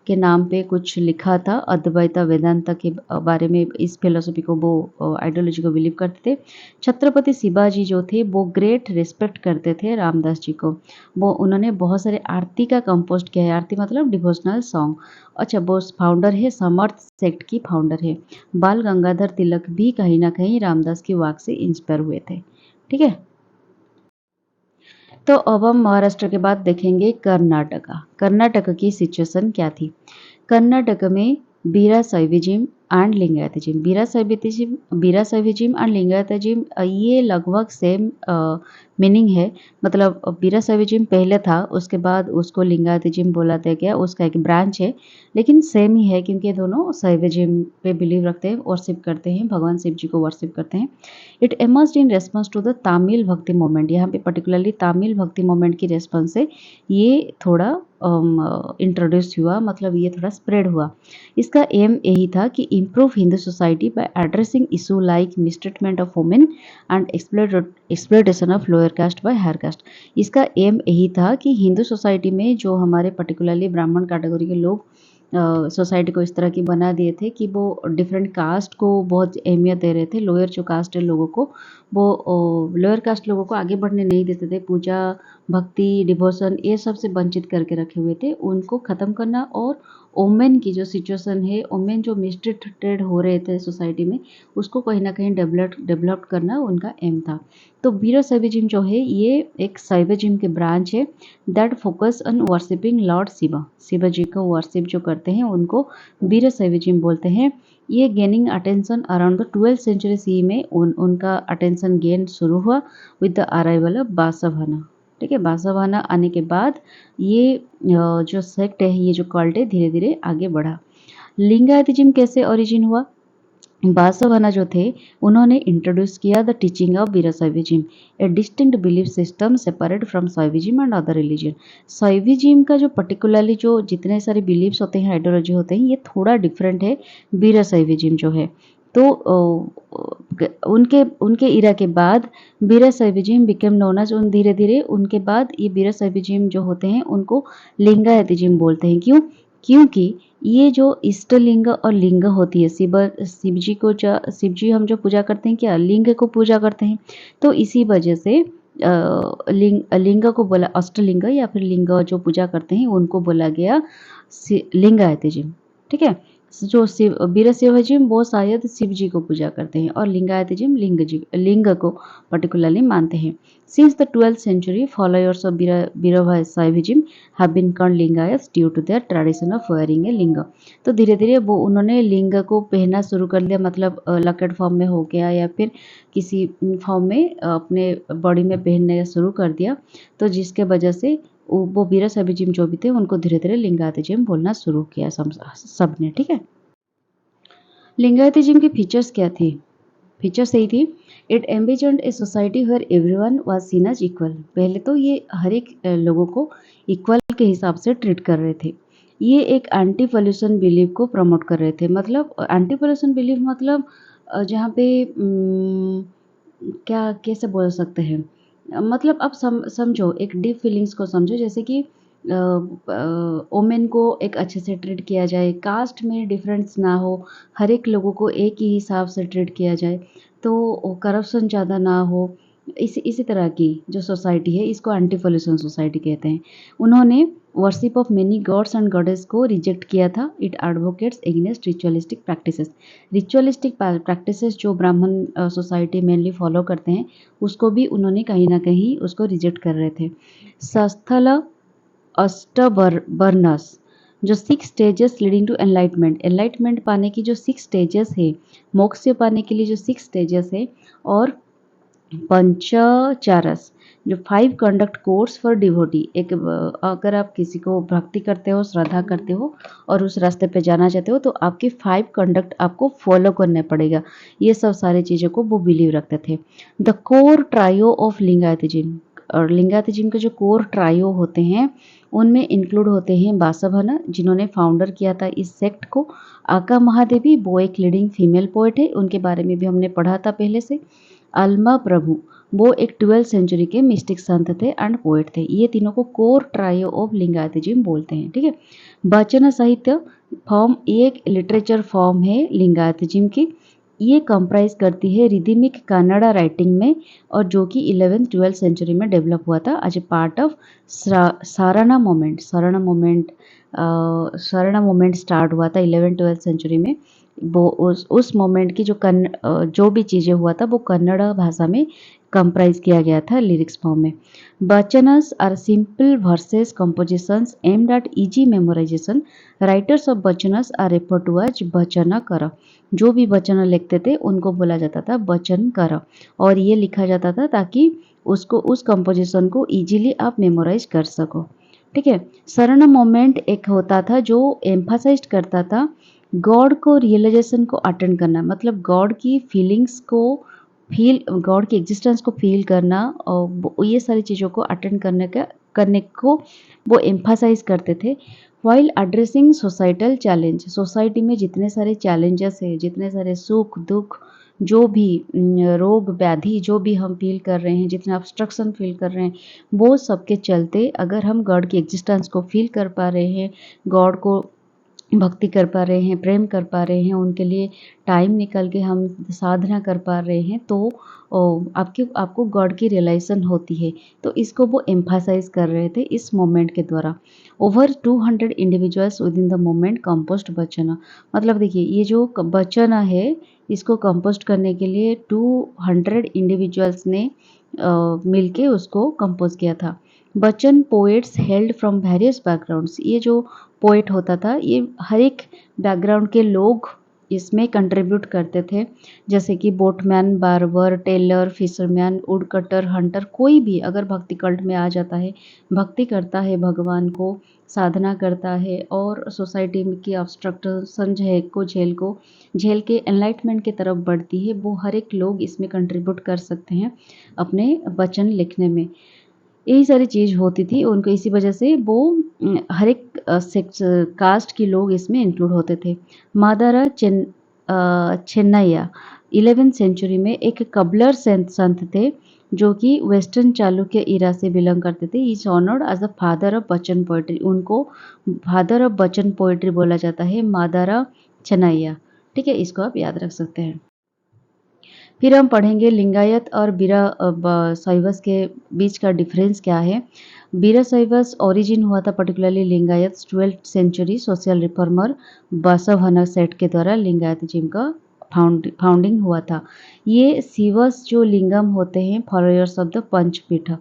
के नाम पे कुछ लिखा था, अद्वैता वेदांता के बारे में। इस फिलोसफी को वो आइडियोलॉजी को बिलीव करते थे। छत्रपति शिवाजी जो थे वो ग्रेट रिस्पेक्ट करते थे रामदास जी को। वो उन्होंने बहुत सारे आरती का कंपोस्ट किया है। आरती मतलब डिवोशनल सॉन्ग। अच्छा, वो फाउंडर है, समर्थ सेक्ट की फाउंडर है। बाल गंगाधर तिलक भी कहीं ना कहीं रामदास की वाक से इंस्पायर हुए थे। ठीक है, तो अब हम महाराष्ट्र के बाद देखेंगे कर्नाटका। कर्नाटक की सिचुएशन क्या थी। कर्नाटक में बीरा शैविज्म एंड लिंगायतिज्म, बीरा शैविज्म एंड लिंगायतिज्म ये लगभग सेम मीनिंग है। मतलब बीरा शैविज्म पहले था, उसके बाद उसको लिंगायतिज्म बोला गया, उसका एक ब्रांच है, लेकिन सेम ही है क्योंकि दोनों शैविज्म पे बिलीव रखते हैं, वर्शिप करते हैं, भगवान शिव जी को वर्शिप करते हैं। It emerged in response to the Tamil bhakti movement. यहाँ पे पर्टिकुलरली तमिल भक्ति मूवमेंट की रेस्पॉन्स से ये थोड़ा इंट्रोड्यूस हुआ, मतलब ये थोड़ा स्प्रेड हुआ। इसका एम यही था कि improve Hindu society by addressing issue like mistreatment of women and exploitation of lower caste by higher caste. इसका एम यही था कि हिंदू सोसाइटी में जो हमारे पर्टिकुलरली ब्राह्मण कैटेगरी के लोग सोसाइटी को इस तरह की बना दिए थे कि वो डिफरेंट कास्ट को बहुत अहमियत दे रहे थे। लोअर जो कास्ट है लोगों को, वो लोअर कास्ट लोगों को आगे बढ़ने नहीं देते थे। पूजा, भक्ति, डिवोशन ये सब से वंचित करके रखे हुए थे। उनको ख़त्म करना और वोमेन की जो सिचुएशन है, वोमेन जो मिसट्रीटेड हो रहे थे सोसाइटी में, उसको कहीं ना कहीं डेवलप करना उनका एम था। तो बीरा शैविज्म जो है ये एक शैविज्म के ब्रांच है that focus on worshipping lord Shiva. Shiva ji को वर्शिप जो करते हैं उनको बीरा शैविज्म बोलते हैं। ये gaining attention around the 12th century C में उनका अटेंशन गेन शुरू हुआ with the arrival of Basavanna. ठीक है, बासाभाना आने के बाद ये जो सेक्ट है, ये जो कल्ट है, धीरे धीरे आगे बढ़ा। लिंगायतिज्म कैसे ओरिजिन हुआ। बासाभाना जो थे उन्होंने इंट्रोड्यूस किया the teaching of Veerashaivism, a distinct belief system separate from Shaivism and other religion. Shaivism का जो पर्टिकुलरली जो जितने सारे बिलीव्स होते हैं, आइडियोलॉजी होते हैं, ये थोड़ा डिफरेंट है वीराशैविज्म जो है। तो उनके उनके इरा के बाद वीराशैविज्म बिकेम नोन एज, उन धीरे धीरे उनके बाद ये वीराशैविज्म जो होते हैं उनको लिंगायतिज्म बोलते हैं। क्यों? क्योंकि ये जो इष्टलिंग और लिंग होती है, शिव जी हम जो पूजा करते हैं क्या लिंग को पूजा करते हैं, तो इसी वजह से लिंग को बोला अष्टलिंग, या फिर लिंग जो पूजा करते हैं उनको बोला गया लिंगायतिज्म। ठीक है, जो वीरशैविज्म वो शायद शिव जी को पूजा करते हैं और लिंगायतिज्म लिंग को पर्टिकुलरली मानते हैं। Since the 12th century followers of Veerashaivism have been called Lingayat due to their tradition of wearing a linga. तो धीरे धीरे वो उन्होंने लिंग को पहनना शुरू कर दिया, मतलब लकेट फॉर्म में हो गया या फिर किसी फॉर्म में अपने बॉडी में पहनने शुरू कर दिया। तो जिसके वजह से वो वीरशैविज्म जो भी थे उनको धीरे धीरे लिंगायतिज्म बोलना शुरू किया सबने। ठीक है, लिंगायतिज्म की फीचर्स क्या थी। फीचर्स यही थी, it envisioned a society where everyone was seen as equal. पहले तो ये हर एक लोगों को इक्वल के हिसाब से ट्रीट कर रहे थे। ये एक एंटी पोल्यूशन बिलीव को प्रमोट कर रहे थे। मतलब एंटी पोल्यूशन बिलीव मतलब जहाँ पे क्या कैसे बोल सकते हैं, मतलब अब समझो, एक डीप फीलिंग्स को समझो, जैसे कि वोमेन को एक अच्छे से ट्रीट किया जाए, कास्ट में डिफरेंस ना हो, हर एक लोगों को एक ही हिसाब से ट्रीट किया जाए, तो करप्शन ज़्यादा ना हो। इसी तरह की जो सोसाइटी है इसको एंटी पोल्यूशन सोसाइटी कहते हैं। उन्होंने worship of many gods and goddess को रिजेक्ट किया था। It advocates against ritualistic practices. Ritualistic practices जो ब्राह्मण सोसाइटी मेनली फॉलो करते हैं उसको भी उन्होंने कहीं ना कहीं उसको रिजेक्ट कर रहे थे। सस्थल अष्टवर्णस, जो 6 स्टेजेस लीडिंग टू एनलाइटमेंट पाने की जो 6 स्टेजेस है, मोक्ष पाने के लिए जो 6 स्टेजेस है, और पंचचारस जो 5 कंडक्ट कोर्स फॉर डिवोटी। एक अगर आप किसी को भक्ति करते हो, श्रद्धा करते हो और उस रास्ते पे जाना चाहते हो तो आपके 5 कंडक्ट आपको फॉलो करने पड़ेगा। ये सब सारी चीज़ों को वो बिलीव रखते थे। द कोर ट्रायो ऑफ लिंगायतिज्म, और लिंगायतिज्म के जो कोर ट्रायो होते हैं उनमें इंक्लूड होते हैं बासाभाना जिन्होंने फाउंडर किया था इस सेक्ट को। आका महादेवी वो एक लीडिंग फीमेल पोएट है, उनके बारे में भी हमने पढ़ा था पहले से। अल्मा प्रभु, वो एक 12th सेंचुरी के मिस्टिक संत थे एंड पोएट थे। ये तीनों को कोर ट्रायो ऑफ लिंगायतिज्म बोलते हैं, ठीक है। वचन साहित्य फॉर्म एक लिटरेचर फॉर्म है लिंगायतिज्म की। ये कंप्राइज करती है रिदमिक कन्नड़ा राइटिंग में, और जो कि 11th-12th सेंचुरी में डेवलप हुआ था as a part of Sharana movement. Sharana movement start हुआ था 11th-12th सेंचुरी में। वो उस मोमेंट की जो भी चीज़ें हुआ था वो कन्नड़ा भाषा में कंप्राइज किया गया था लिरिक्स फॉर्म में। Vachanas are simple verses compositions aimed at easy memorization. Writers of vachanas are refer to as vachanakar. जो भी वचन लिखते थे उनको बोला जाता था वचनकर, और ये लिखा जाता था ताकि उसको उस कंपोजिशन को इजीली आप मेमोराइज कर सको, ठीक है। शरण मोमेंट एक होता था जो एम्फासाइज करता था गॉड को रियलाइजेशन को अटेंड करना, मतलब गॉड की फीलिंग्स को गॉड की एग्जिस्टेंस को फील करना, और ये सारी चीज़ों को अटेंड करने को वो एम्फासाइज करते थे। While addressing societal challenge, society में जितने सारे चैलेंजेस है, जितने सारे सुख दुख, जो भी रोग व्याधि जो भी हम फील कर रहे हैं, जितना ऑब्स्ट्रक्शन फील कर रहे हैं, वो सबके चलते अगर हम गॉड की एग्जिस्टेंस को फील कर पा रहे हैं, गॉड को भक्ति कर पा रहे हैं, प्रेम कर पा रहे हैं, उनके लिए टाइम निकाल के हम साधना कर पा रहे हैं, तो आपको गॉड की रियलाइजेशन होती है। तो इसको वो एम्फासाइज कर रहे थे इस मोमेंट के द्वारा। Over 200 individuals with in the moment compost बचना, मतलब देखिए ये जो बचना है इसको कंपोस्ट करने के लिए 200 इंडिविजुअल्स ने मिलके उसको कंपोज किया था। Bachchan poets held from various backgrounds, ये जो पोएट होता था ये हर एक बैकग्राउंड के लोग इसमें कंट्रीब्यूट करते थे, जैसे कि boatman, barber, tailor, fisherman, woodcutter, hunter, कोई भी अगर भक्ति कल्ट में आ जाता है, भक्ति करता है भगवान को, साधना करता है और सोसाइटी की ऑब्स्ट्रक्शन को झेल के एनलाइटमेंट की तरफ बढ़ती है, वो हर एक लोग इसमें कंट्रीब्यूट कर सकते हैं अपने वचन लिखने में। यही सारी चीज़ होती थी उनको, इसी वजह से वो हर एक सेक्स कास्ट के लोग इसमें इंक्लूड होते थे। मादारा चेन्नैया 11th सेंचुरी में एक कबलर संत थे जो कि वेस्टर्न चालुक्य इरा से बिलोंग करते थे। Is honoured as the father of Vachana poetry, उनको फादर ऑफ बच्चन पोएट्री बोला जाता है, मादारा चेन्नैया, ठीक है, इसको आप याद रख सकते हैं। फिर हम पढ़ेंगे लिंगायत और शैवस के बीच का डिफरेंस क्या है। वीरशैवस ओरिजिन हुआ था particularly Lingayat 12th century social reformer Basavanna सेठ के द्वारा लिंगायतिज्म का फाउंडिंग हुआ था। ये शिवस जो लिंगम होते हैं फॉलोअर्स ऑफ द पंचपीठ,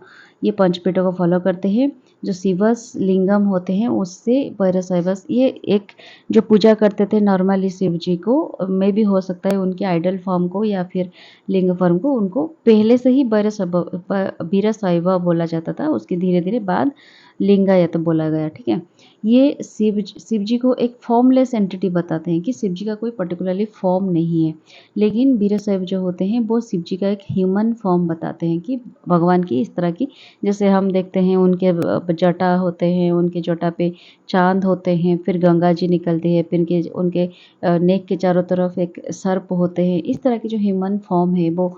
ये पंचपीठों को फॉलो करते हैं। जो शिवस लिंगम होते हैं उससे वीरशैवस ये एक जो पूजा करते थे नॉर्मली शिव जी को, में भी हो सकता है उनके आइडल फॉर्म को या फिर लिंग फॉर्म को, उनको पहले से ही वीरशैव बोला जाता था, उसके धीरे धीरे बाद लिंगायत बोला गया, ठीक है। ये शिव जी को एक फॉर्मलेस एंटिटी बताते हैं कि शिव जी का कोई पर्टिकुलरली फॉर्म नहीं है, लेकिन वीरशैव जो होते हैं वो शिव जी का एक ह्यूमन फॉर्म बताते हैं कि भगवान की इस तरह की, जैसे हम देखते हैं उनके जटा होते हैं, उनके जटा पे चांद होते हैं, फिर गंगा जी निकलती है, फिर उनके नेक के चारों तरफ एक सर्प होते हैं, इस तरह की जो ह्यूमन फॉर्म है वो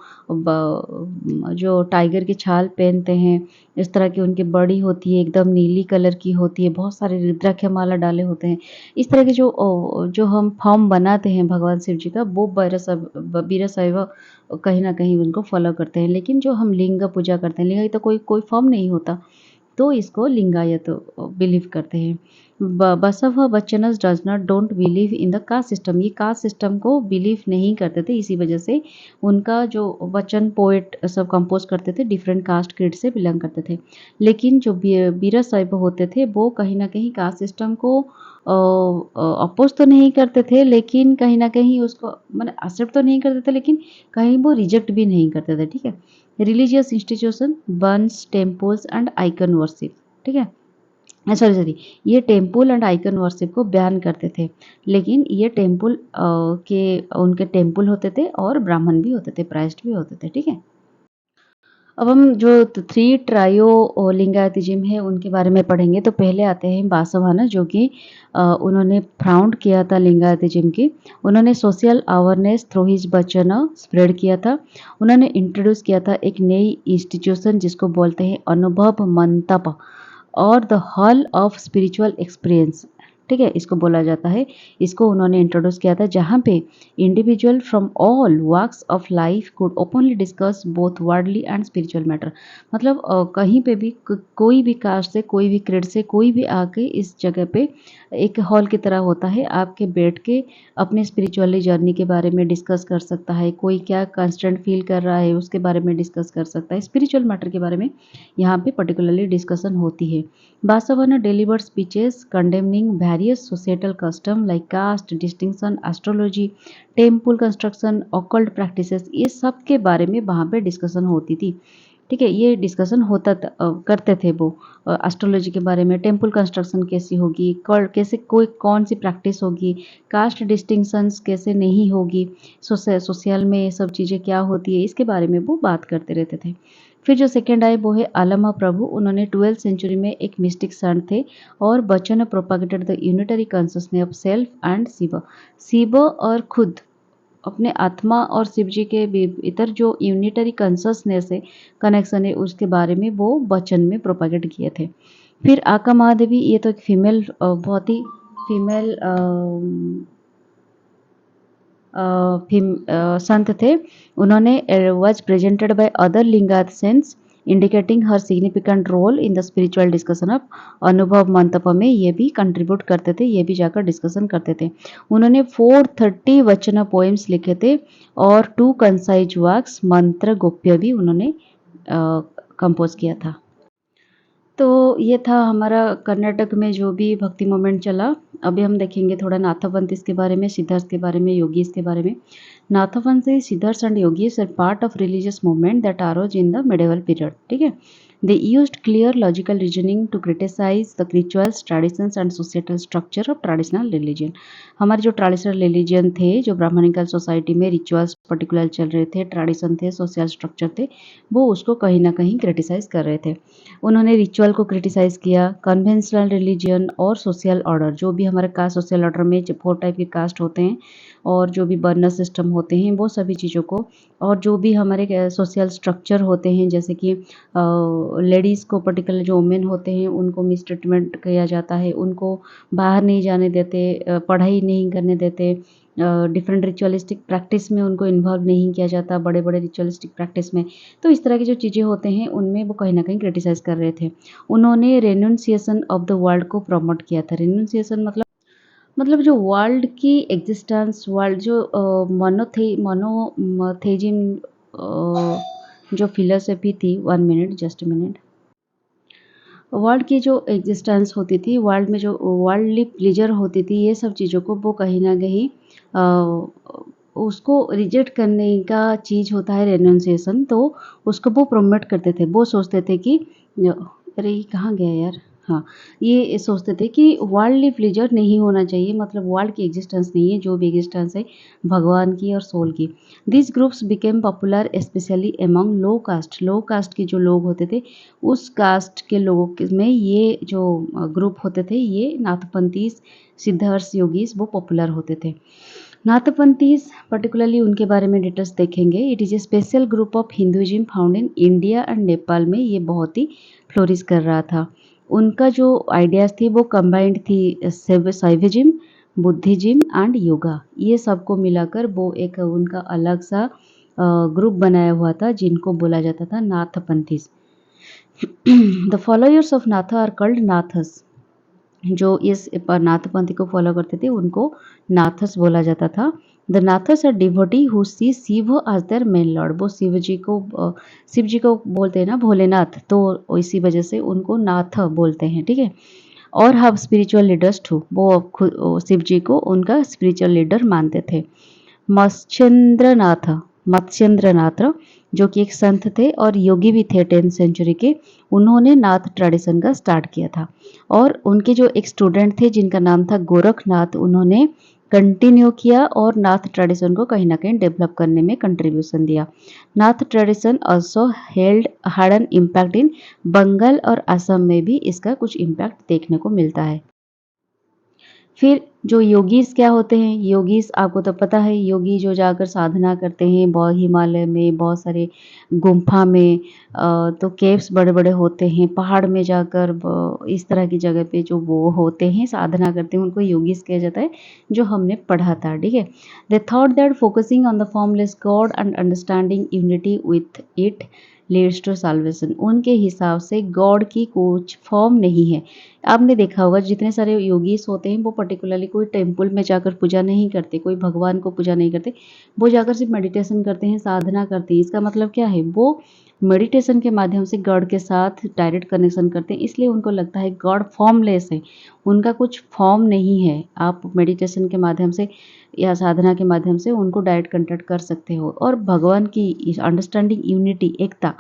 जो टाइगर की छाल पहनते हैं, इस तरह की उनकी बॉडी होती है, एकदम नीली कलर की होती है, बहुत सारे रुद्राक्ष माला डाले होते हैं। इस तरह के जो हम फॉर्म बनाते हैं भगवान शिव जी का, वो वीरशैव कहीं ना कहीं उनको फॉलो करते हैं। लेकिन जो हम लिंग पूजा करते हैं, लिंग की तो कोई फॉर्म नहीं होता, तो इसको लिंगायत बिलीव करते हैं। Basava vachanas does not don't believe in the caste system, ये कास्ट सिस्टम को बिलीव नहीं करते थे, इसी वजह से उनका जो वचन पोएट सब कंपोज करते थे डिफरेंट कास्ट क्रीड से बिलोंग करते थे। लेकिन जो वीरशैव होते थे वो कहीं ना कहीं कास्ट सिस्टम को अपोज तो नहीं करते थे, लेकिन कहीं ना कहीं उसको मतलब एक्सेप्ट तो नहीं करते थे, लेकिन कहीं वो रिजेक्ट भी नहीं करते थे, ठीक है। Religious institution Burns temples and icon worship, ठीक है, सॉरी ये टेम्पल एंड आइकन वर्शिप को बैन करते थे। लेकिन ये टेम्पल उनके टेम्पल होते थे और ब्राह्मण भी होते थे, प्राइस्ट भी होते थे, ठीक है। अब हम जो थ्री ट्रायो लिंगायतिज्म है उनके बारे में पढ़ेंगे। तो पहले आते हैं बासवाना, जो कि उन्होंने फाउंड किया था लिंगायतिज्म की। उन्होंने सोशल अवेयरनेस थ्रू हिज वचन स्प्रेड किया था। उन्होंने इंट्रोड्यूस किया था एक नई इंस्टीट्यूशन जिसको बोलते हैं अनुभव मंतप और the hall of spiritual experience, ठीक है, इसको बोला जाता है। इसको उन्होंने इंट्रोड्यूस किया था, जहाँ पे individual from all walks of life could openly discuss both worldly and spiritual matter. मतलब कहीं पे भी कोई भी कास्ट से, कोई भी क्रेड से, कोई भी आके इस जगह पे एक हॉल की तरह होता है, आपके बैठ के अपने स्पिरिचुअली जर्नी के बारे में डिस्कस कर सकता है। कोई क्या कंस्टेंट फील कर रहा है उसके बारे में डिस्कस कर सकता है। स्पिरिचुअल मैटर के बारे में यहाँ पे पर्टिकुलरली डिस्कशन होती है। Basavana delivered speeches condemning various societal customs like caste, distinction, astrology, temple construction, occult practices, ये सब के बारे में वहाँ पे डिस्कशन होती थी। ठीक है, ये डिस्कशन करते थे वो एस्ट्रोलॉजी के बारे में, टेम्पल कंस्ट्रक्शन कैसी होगी, कैसे कोई कौन सी प्रैक्टिस होगी, कास्ट डिस्टिंक्शंस कैसे नहीं होगी, सोशल में ये सब चीज़ें क्या होती है, इसके बारे में वो बात करते रहते थे। फिर जो सेकेंड आए वो है आलमा प्रभु। उन्होंने 12th सेंचुरी में एक मिस्टिक संत थे और बच्चन propagated the unitary consciousness of self and Shiva. Shiva और खुद अपने आत्मा और शिव जी के इतर जो यूनिटरी कॉन्शियसनेस है, कनेक्शन है, उसके बारे में वो वचन में प्रोपागेट किए थे। फिर आका महादेवी, ये तो एक फीमेल, बहुत ही फीमेल संत थे। उन्होंने was presented by other Lingayat saints indicating her significant role in the spiritual discussion of Anubhava Mantapa में ये भी कंट्रीब्यूट करते थे, ये भी जाकर डिस्कशन करते थे। उन्होंने 430 वचन पोएम्स लिखे थे और 2 कंसाइज वर्क्स मंत्र गोप्य भी उन्होंने कंपोज किया था। तो ये था हमारा कर्नाटक में जो भी भक्ति मूवमेंट चला। अभी हम देखेंगे थोड़ा नाथापंथीज के बारे में, सिद्धार्थ के बारे में, योगीज के बारे में। Nathpanthi, Siddhas and yogis are part of religious movement that arose in the medieval period, ठीक है। They used clear logical reasoning to criticise the rituals, traditions and societal structure of traditional religion. हमारे जो ट्रेडिशनल रिलीजन थे, जो ब्राह्मणिकल सोसाइटी में रिचुअल्स पर्टिकुलर चल रहे थे, ट्रेडिशन थे, सोशल स्ट्रक्चर थे, वो उसको कहीं ना कहीं क्रिटिसाइज कर रहे थे। उन्होंने रिचुअल को क्रिटिसाइज किया। कन्वेंशनल रिलीजन और सोशल ऑर्डर, जो भी हमारे कास्ट सोशल ऑर्डर में 4 टाइप के कास्ट होते हैं और जो भी बर्नर सिस्टम होते हैं, वो सभी चीज़ों को, और जो भी हमारे सोशल स्ट्रक्चर होते हैं, जैसे कि लेडीज़ को पर्टिकुलर जो वुमेन होते हैं उनको मिस ट्रीटमेंट किया जाता है, उनको बाहर नहीं जाने देते, पढ़ाई नहीं करने देते, डिफरेंट रिचुअलिस्टिक प्रैक्टिस में उनको इन्वॉल्व नहीं किया जाता, बड़े बड़े रिचुअलिस्टिक प्रैक्टिस में। तो इस तरह की जो चीज़ें होते हैं उनमें वो कहीं ना कहीं क्रिटिसाइज़ कर रहे थे। उन्होंने रेनुन्सिएशन ऑफ द वर्ल्ड को प्रमोट किया था। रेनुन्सिएशन मतलब जो वर्ल्ड की एग्जिस्टेंस, वर्ल्ड जो मोनोथेजिम जो फिलोसफी थी, 1 minute, just a minute. World की जो एग्जिस्टेंस होती थी, वर्ल्ड में जो वर्ल्डली प्लेजर होती थी, ये सब चीज़ों को वो कहीं ना कहीं उसको रिजेक्ट करने का चीज़ होता है रेनुन्सिएशन। तो उसको वो प्रमोट करते थे। वो सोचते थे कि अरे ये कहाँ गया यार, हाँ, ये सोचते थे कि वर्ल्डली प्लेजर नहीं होना चाहिए, मतलब वर्ल्ड की एग्जिस्टेंस नहीं है, जो भी एग्जिस्टेंस है भगवान की और सोल की। This groups became popular especially among low caste के जो लोग होते थे, उस कास्ट के लोगों में ये जो ग्रुप होते थे, ये नाथपंथीज, सिद्धार्थ योगीज, वो पॉपुलर होते थे। नाथपंथीज पर्टिकुलरली उनके बारे में डिटेल्स देखेंगे। It is a special group of Hinduism found in India and Nepal में ये बहुत ही फ्लोरिश कर रहा था। उनका जो आइडियाज़ थी वो कंबाइंड थी शैविज्म, बुद्धिज्म एंड योगा, ये सबको मिलाकर वो एक उनका अलग सा ग्रुप बनाया हुआ था, जिनको बोला जाता था नाथपंथीज। द फॉलोअर्स ऑफ नाथा आर कॉल्ड नाथस। जो इस नाथपंथी को फॉलो करते थे उनको नाथस बोला जाता था। The Naths are devotee who see Shiva as their main lord. वो शिव जी को बोलते हैं ना भोलेनाथ, तो इसी वजह से उनको नाथ बोलते हैं, ठीक है। और हैव स्पिरिचुअल लीडर्स टू, वो खुद शिव जी को उनका स्पिरिचुअल लीडर मानते थे। मत्स्येंद्रनाथ जो कि एक संत थे और योगी भी थे 10th सेंचुरी के, उन्होंने नाथ ट्रेडिशन का स्टार्ट किया था। और उनके जो एक स्टूडेंट थे जिनका नाम था गोरखनाथ, उन्होंने कंटिन्यू किया और नाथ ट्रेडिशन को कहीं ना कहीं डेवलप करने में कंट्रीब्यूशन दिया। Nath tradition also had an impact in Bengal और असम में भी इसका कुछ इम्पैक्ट देखने को मिलता है। फिर जो योगीस क्या होते हैं, योगीस आपको तो पता है, योगी जो जाकर साधना करते हैं बहुत हिमालय में, बहुत सारे गुम्फा में, तो केव्स बड़े बड़े होते हैं, पहाड़ में जाकर इस तरह की जगह पे जो वो होते हैं साधना करते हैं उनको योगीस कहा जाता है, जो हमने पढ़ा था। ठीक है, they thought that focusing on the formless God and understanding unity with it leads to salvation. उनके हिसाब से गॉड की कुछ फॉर्म नहीं है। आपने देखा होगा जितने सारे योगीस होते हैं वो पर्टिकुलरली कोई टेम्पल में जाकर पूजा नहीं करते, कोई भगवान को पूजा नहीं करते, वो जाकर सिर्फ मेडिटेशन करते हैं, साधना करते हैं। इसका मतलब क्या है, वो मेडिटेशन के माध्यम से गॉड के साथ डायरेक्ट कनेक्शन करते हैं, इसलिए उनको लगता है गॉड फॉर्मलेस है, उनका कुछ फॉर्म नहीं है। आप मेडिटेशन के माध्यम से या साधना के माध्यम से उनको डायरेक्ट कंटेक्ट कर सकते हो। और भगवान की अंडरस्टैंडिंग यूनिटी, एकता,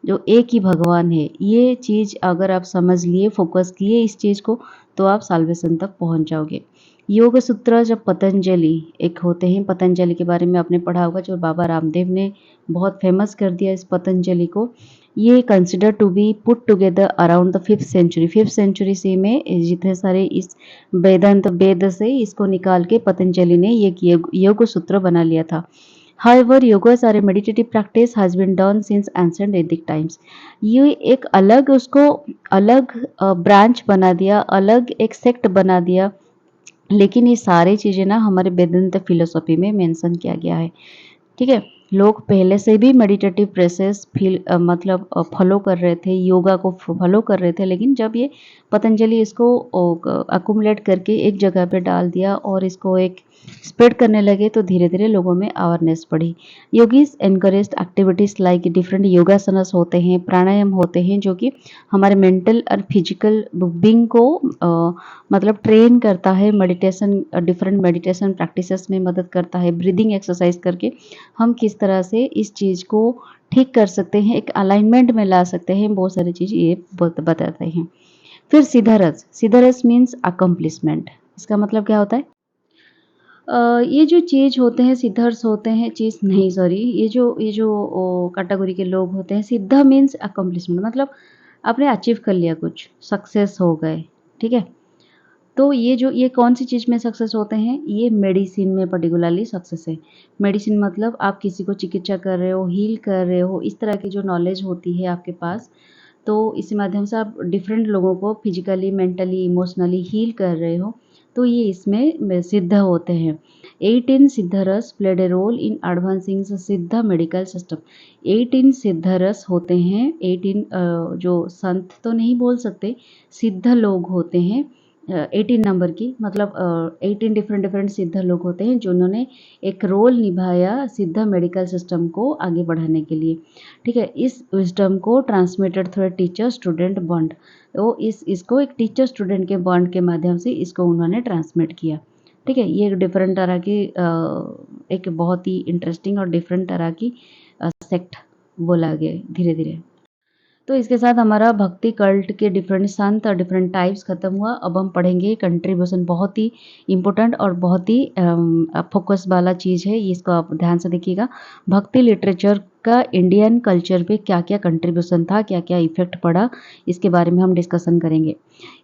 जो एक ही भगवान है, ये चीज़ अगर आप समझ लिए, फोकस किए इस चीज़ को, तो आप साल्वेशन तक पहुंच जाओगे। योग सूत्र जब पतंजलि एक होते हैं, पतंजलि के बारे में आपने पढ़ा होगा, जो बाबा रामदेव ने बहुत फेमस कर दिया इस पतंजलि को। ये consider to be put together around the 5th century. 5th century से में जितने सारे इस वेदांत वेद से इसको निकाल के पतंजलि ने ये योग सूत्र बना लिया था। However, yogas are a meditative practice has been done since ancient Vedic times. ये एक अलग उसको अलग ब्रांच बना दिया, अलग एक सेक्ट बना दिया, लेकिन ये सारी चीज़ें ना हमारे वेदांत फिलोसॉफी में मेंशन किया गया है। ठीक है, लोग पहले से भी मेडिटेटिव प्रोसेस मतलब फॉलो कर रहे थे, योगा को फॉलो कर रहे थे, लेकिन जब ये पतंजलि इसको अकुमुलेट करके एक जगह पे डाल दिया और इसको एक स्प्रेड करने लगे, तो धीरे धीरे लोगों में अवेयरनेस बढ़ी। Yogis encouraged activities like different yogasanas होते हैं, प्राणायाम होते हैं, जो कि हमारे मेंटल और फिजिकल बीइंग को मतलब ट्रेन करता है। मेडिटेशन, डिफरेंट मेडिटेशन प्रैक्टिसेस में मदद करता है। ब्रीदिंग एक्सरसाइज करके हम किस तरह से इस चीज़ को ठीक कर सकते हैं, एक अलाइनमेंट में ला सकते हैं, बहुत सारी चीज़ ये बताते हैं। फिर सिद्धरस, सिद्धरस मीन्स अकम्प्लिशमेंट। इसका मतलब क्या होता है, ये जो चीज़ होते हैं, सिद्धर्स होते हैं, चीज़ नहीं सॉरी, ये जो कैटेगरी के लोग होते हैं, सिद्धा मीन्स अकम्प्लिशमेंट, मतलब आपने अचीव कर लिया, कुछ सक्सेस हो गए। ठीक है, तो ये कौन सी चीज़ में सक्सेस होते हैं, ये मेडिसिन में पर्टिकुलरली सक्सेस है। मेडिसिन मतलब आप किसी को चिकित्सा कर रहे हो, हील कर रहे हो, इस तरह की जो नॉलेज होती है आपके पास, तो इसी माध्यम से आप डिफरेंट लोगों को फिजिकली, मेंटली, इमोशनली हील कर रहे हो, तो ये इसमें सिद्ध होते हैं। 18 Siddhars played a role in advancing Siddha medical system. 18 Siddhars होते हैं, 18 जो संत तो नहीं बोल सकते, सिद्ध लोग होते हैं, 18 नंबर की, मतलब 18 डिफरेंट डिफरेंट सिद्ध लोग होते हैं जिन्होंने एक रोल निभाया सिद्ध मेडिकल सिस्टम को आगे बढ़ाने के लिए। ठीक है, इस विजडम को transmitted through teacher student bond, तो इसको एक टीचर स्टूडेंट के बॉन्ड के माध्यम से इसको उन्होंने ट्रांसमिट किया। ठीक है, ये डिफरेंट तरह की एक बहुत ही इंटरेस्टिंग और डिफरेंट तरह की सेक्ट बोला गया धीरे धीरे। तो इसके साथ हमारा भक्ति कल्ट के डिफरेंट संत और डिफरेंट टाइप्स खत्म हुआ। अब हम पढ़ेंगे कंट्रीब्यूशन, बहुत ही इम्पोर्टेंट और बहुत ही फोकस वाला चीज़ है, इसको आप ध्यान से देखिएगा। भक्ति लिटरेचर का इंडियन कल्चर पे क्या क्या कंट्रीब्यूशन था, क्या क्या इफेक्ट पड़ा, इसके बारे में हम डिस्कशन करेंगे।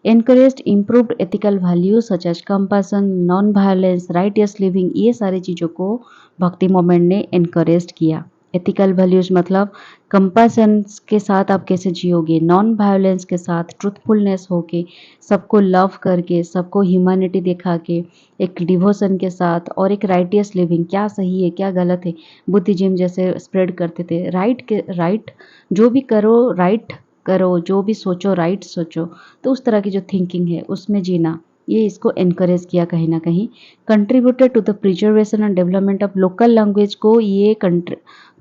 Encouraged improved ethical values such as compassion, non violence, righteous living, ये सारी चीज़ों को भक्ति मूवमेंट ने एनकरेज किया। एथिकल वैल्यूज मतलब कंपैशन के साथ आप कैसे जियोगे, नॉन वायलेंस के साथ, ट्रूथफुलनेस होके, सबको लव करके, सबको ह्यूमैनिटी दिखा के, एक डिवोशन के साथ, और एक राइटियस लिविंग, क्या सही है क्या गलत है, बुद्धिज्म जैसे स्प्रेड करते थे। राइट जो भी करो राइट करो, जो भी सोचो राइट सोचो, तो उस तरह की जो थिंकिंग है उसमें जीना, ये इसको एनकरेज किया कहीं ना कहीं। Contributed to the preservation and development of local language को ये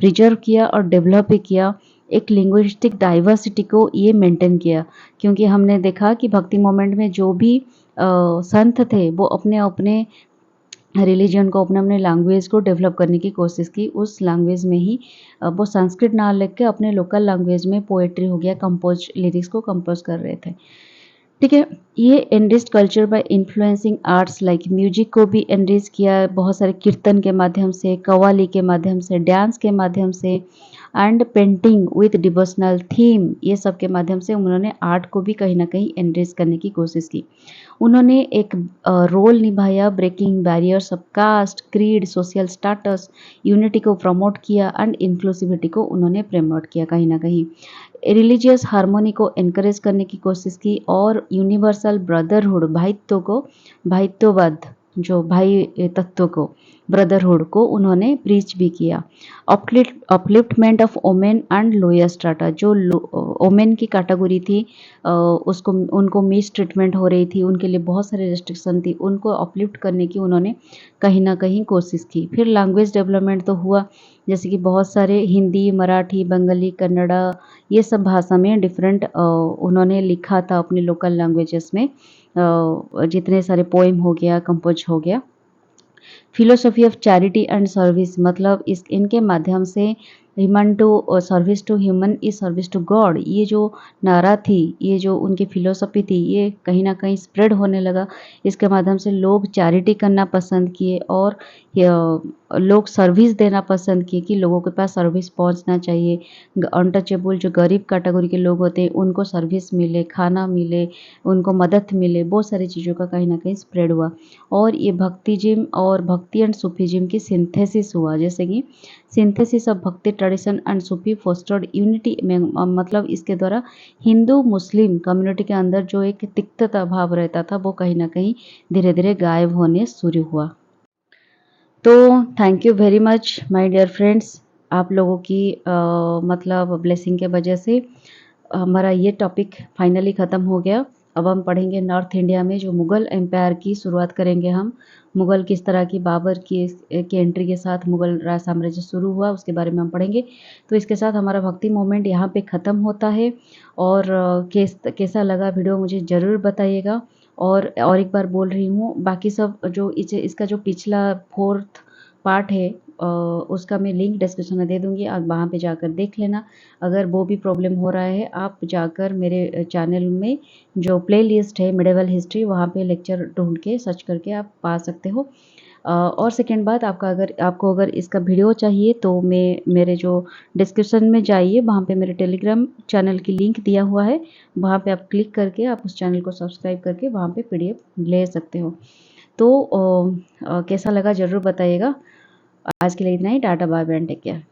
प्रिजर्व किया और डेवलप भी किया। एक लिंग्विस्टिक डाइवर्सिटी को ये मेंटेन किया, क्योंकि हमने देखा कि भक्ति मोमेंट में जो भी संत थे वो अपने अपने रिलीजन को, अपने अपने लैंग्वेज को डेवलप करने की कोशिश की। उस लैंग्वेज में ही वो संस्कृत ना लिख के अपने लोकल लैंग्वेज में पोएट्री हो गया, कंपोज लिरिक्स को कंपोज कर रहे थे। ठीक है। ये enriched culture by influencing arts like music को भी एनरिच किया बहुत सारे कीर्तन के माध्यम से, कव्वाली के माध्यम से, डांस के माध्यम से and painting with devotional theme, ये सब के माध्यम से उन्होंने आर्ट को भी कहीं ना कहीं एनरिच करने की कोशिश की। उन्होंने एक रोल निभाया breaking barriers of caste, creed, social status, unity को प्रमोट किया एंड इंक्लूसिविटी को उन्होंने प्रमोट किया कहीं ना कहीं। रिलीजियस हार्मोनी को एनकरेज करने की कोशिश की और यूनिवर्सल ब्रदरहुड, भाइत्ववाद, जो भाई तत्व को, ब्रदरहुड को उन्होंने प्रीच भी किया। Upliftment of women and lower strata, जो ओमेन की कैटेगरी थी उसको उनको मिस ट्रीटमेंट हो रही थी, उनके लिए बहुत सारे रेस्ट्रिक्शन थी, उनको अपलिफ्ट करने की उन्होंने कहीं ना कहीं कोशिश की। फिर लैंग्वेज डेवलपमेंट तो हुआ, जैसे कि बहुत सारे हिंदी, मराठी, बंगाली, कन्नड़ा, ये सब भाषा में डिफरेंट उन्होंने लिखा था अपने लोकल लैंग्वेजेस में, जितने सारे पोएम हो गया, कंपोज हो गया। Philosophy of charity and service, मतलब इस इनके माध्यम से human to service to human is service to God, ये जो नारा थी, ये जो उनकी फिलोसफी थी, ये कहीं ना कहीं स्प्रेड होने लगा। इसके माध्यम से लोग चैरिटी करना पसंद किए और लोग सर्विस देना पसंद किए कि लोगों के पास सर्विस पहुंचना चाहिए। अनटचेबल जो गरीब कैटेगरी के लोग होते हैं उनको सर्विस मिले, खाना मिले, उनको मदद मिले, बहुत सारी चीज़ों का कहीं ना कहीं स्प्रेड हुआ। और ये भक्तिजिम और भक्ति एंड सूफीजिम की सिंथेसिस हुआ, जैसे कि सिंथेसिस ऑफ भक्ति tradition and Sufi fostered unity में, मतलब इसके द्वारा हिंदू मुस्लिम कम्युनिटी के अंदर जो एक तिक्तता भाव रहता था वो कहीं ना कहीं धीरे धीरे गायब होने शुरू हुआ। तो thank you very much my dear friends, आप लोगों की मतलब ब्लेसिंग के वजह से हमारा ये टॉपिक फाइनली ख़त्म हो गया। अब हम पढ़ेंगे नॉर्थ इंडिया में जो मुग़ल एम्पायर की शुरुआत करेंगे हम। मुग़ल किस तरह की बाबर की एंट्री के साथ मुग़ल राज साम्राज्य शुरू हुआ उसके बारे में हम पढ़ेंगे। तो इसके साथ हमारा भक्ति मोमेंट यहाँ पे ख़त्म होता है। और कैसा लगा वीडियो मुझे ज़रूर बताइएगा। और एक बार बोल रही हूँ, बाकी सब जो इसका जो पिछला 4th पार्ट है उसका मैं लिंक डिस्क्रिप्शन में दे दूँगी, आप वहाँ पे जाकर देख लेना। अगर वो भी प्रॉब्लम हो रहा है आप जाकर मेरे चैनल में जो प्लेलिस्ट है मिडिवल हिस्ट्री, वहाँ पे लेक्चर ढूंढ के सर्च करके आप पा सकते हो। और सेकेंड बात, आपको अगर इसका वीडियो चाहिए तो मैं मेरे जो डिस्क्रिप्शन में जाइए, वहाँ पे मेरे टेलीग्राम चैनल की लिंक दिया हुआ है, वहाँ पे आप क्लिक करके आप उस चैनल को सब्सक्राइब करके वहाँ पे PDF ले सकते हो। तो कैसा लगा ज़रूर बताइएगा। आज के लिए इतना ही। Tata bye bye and take care.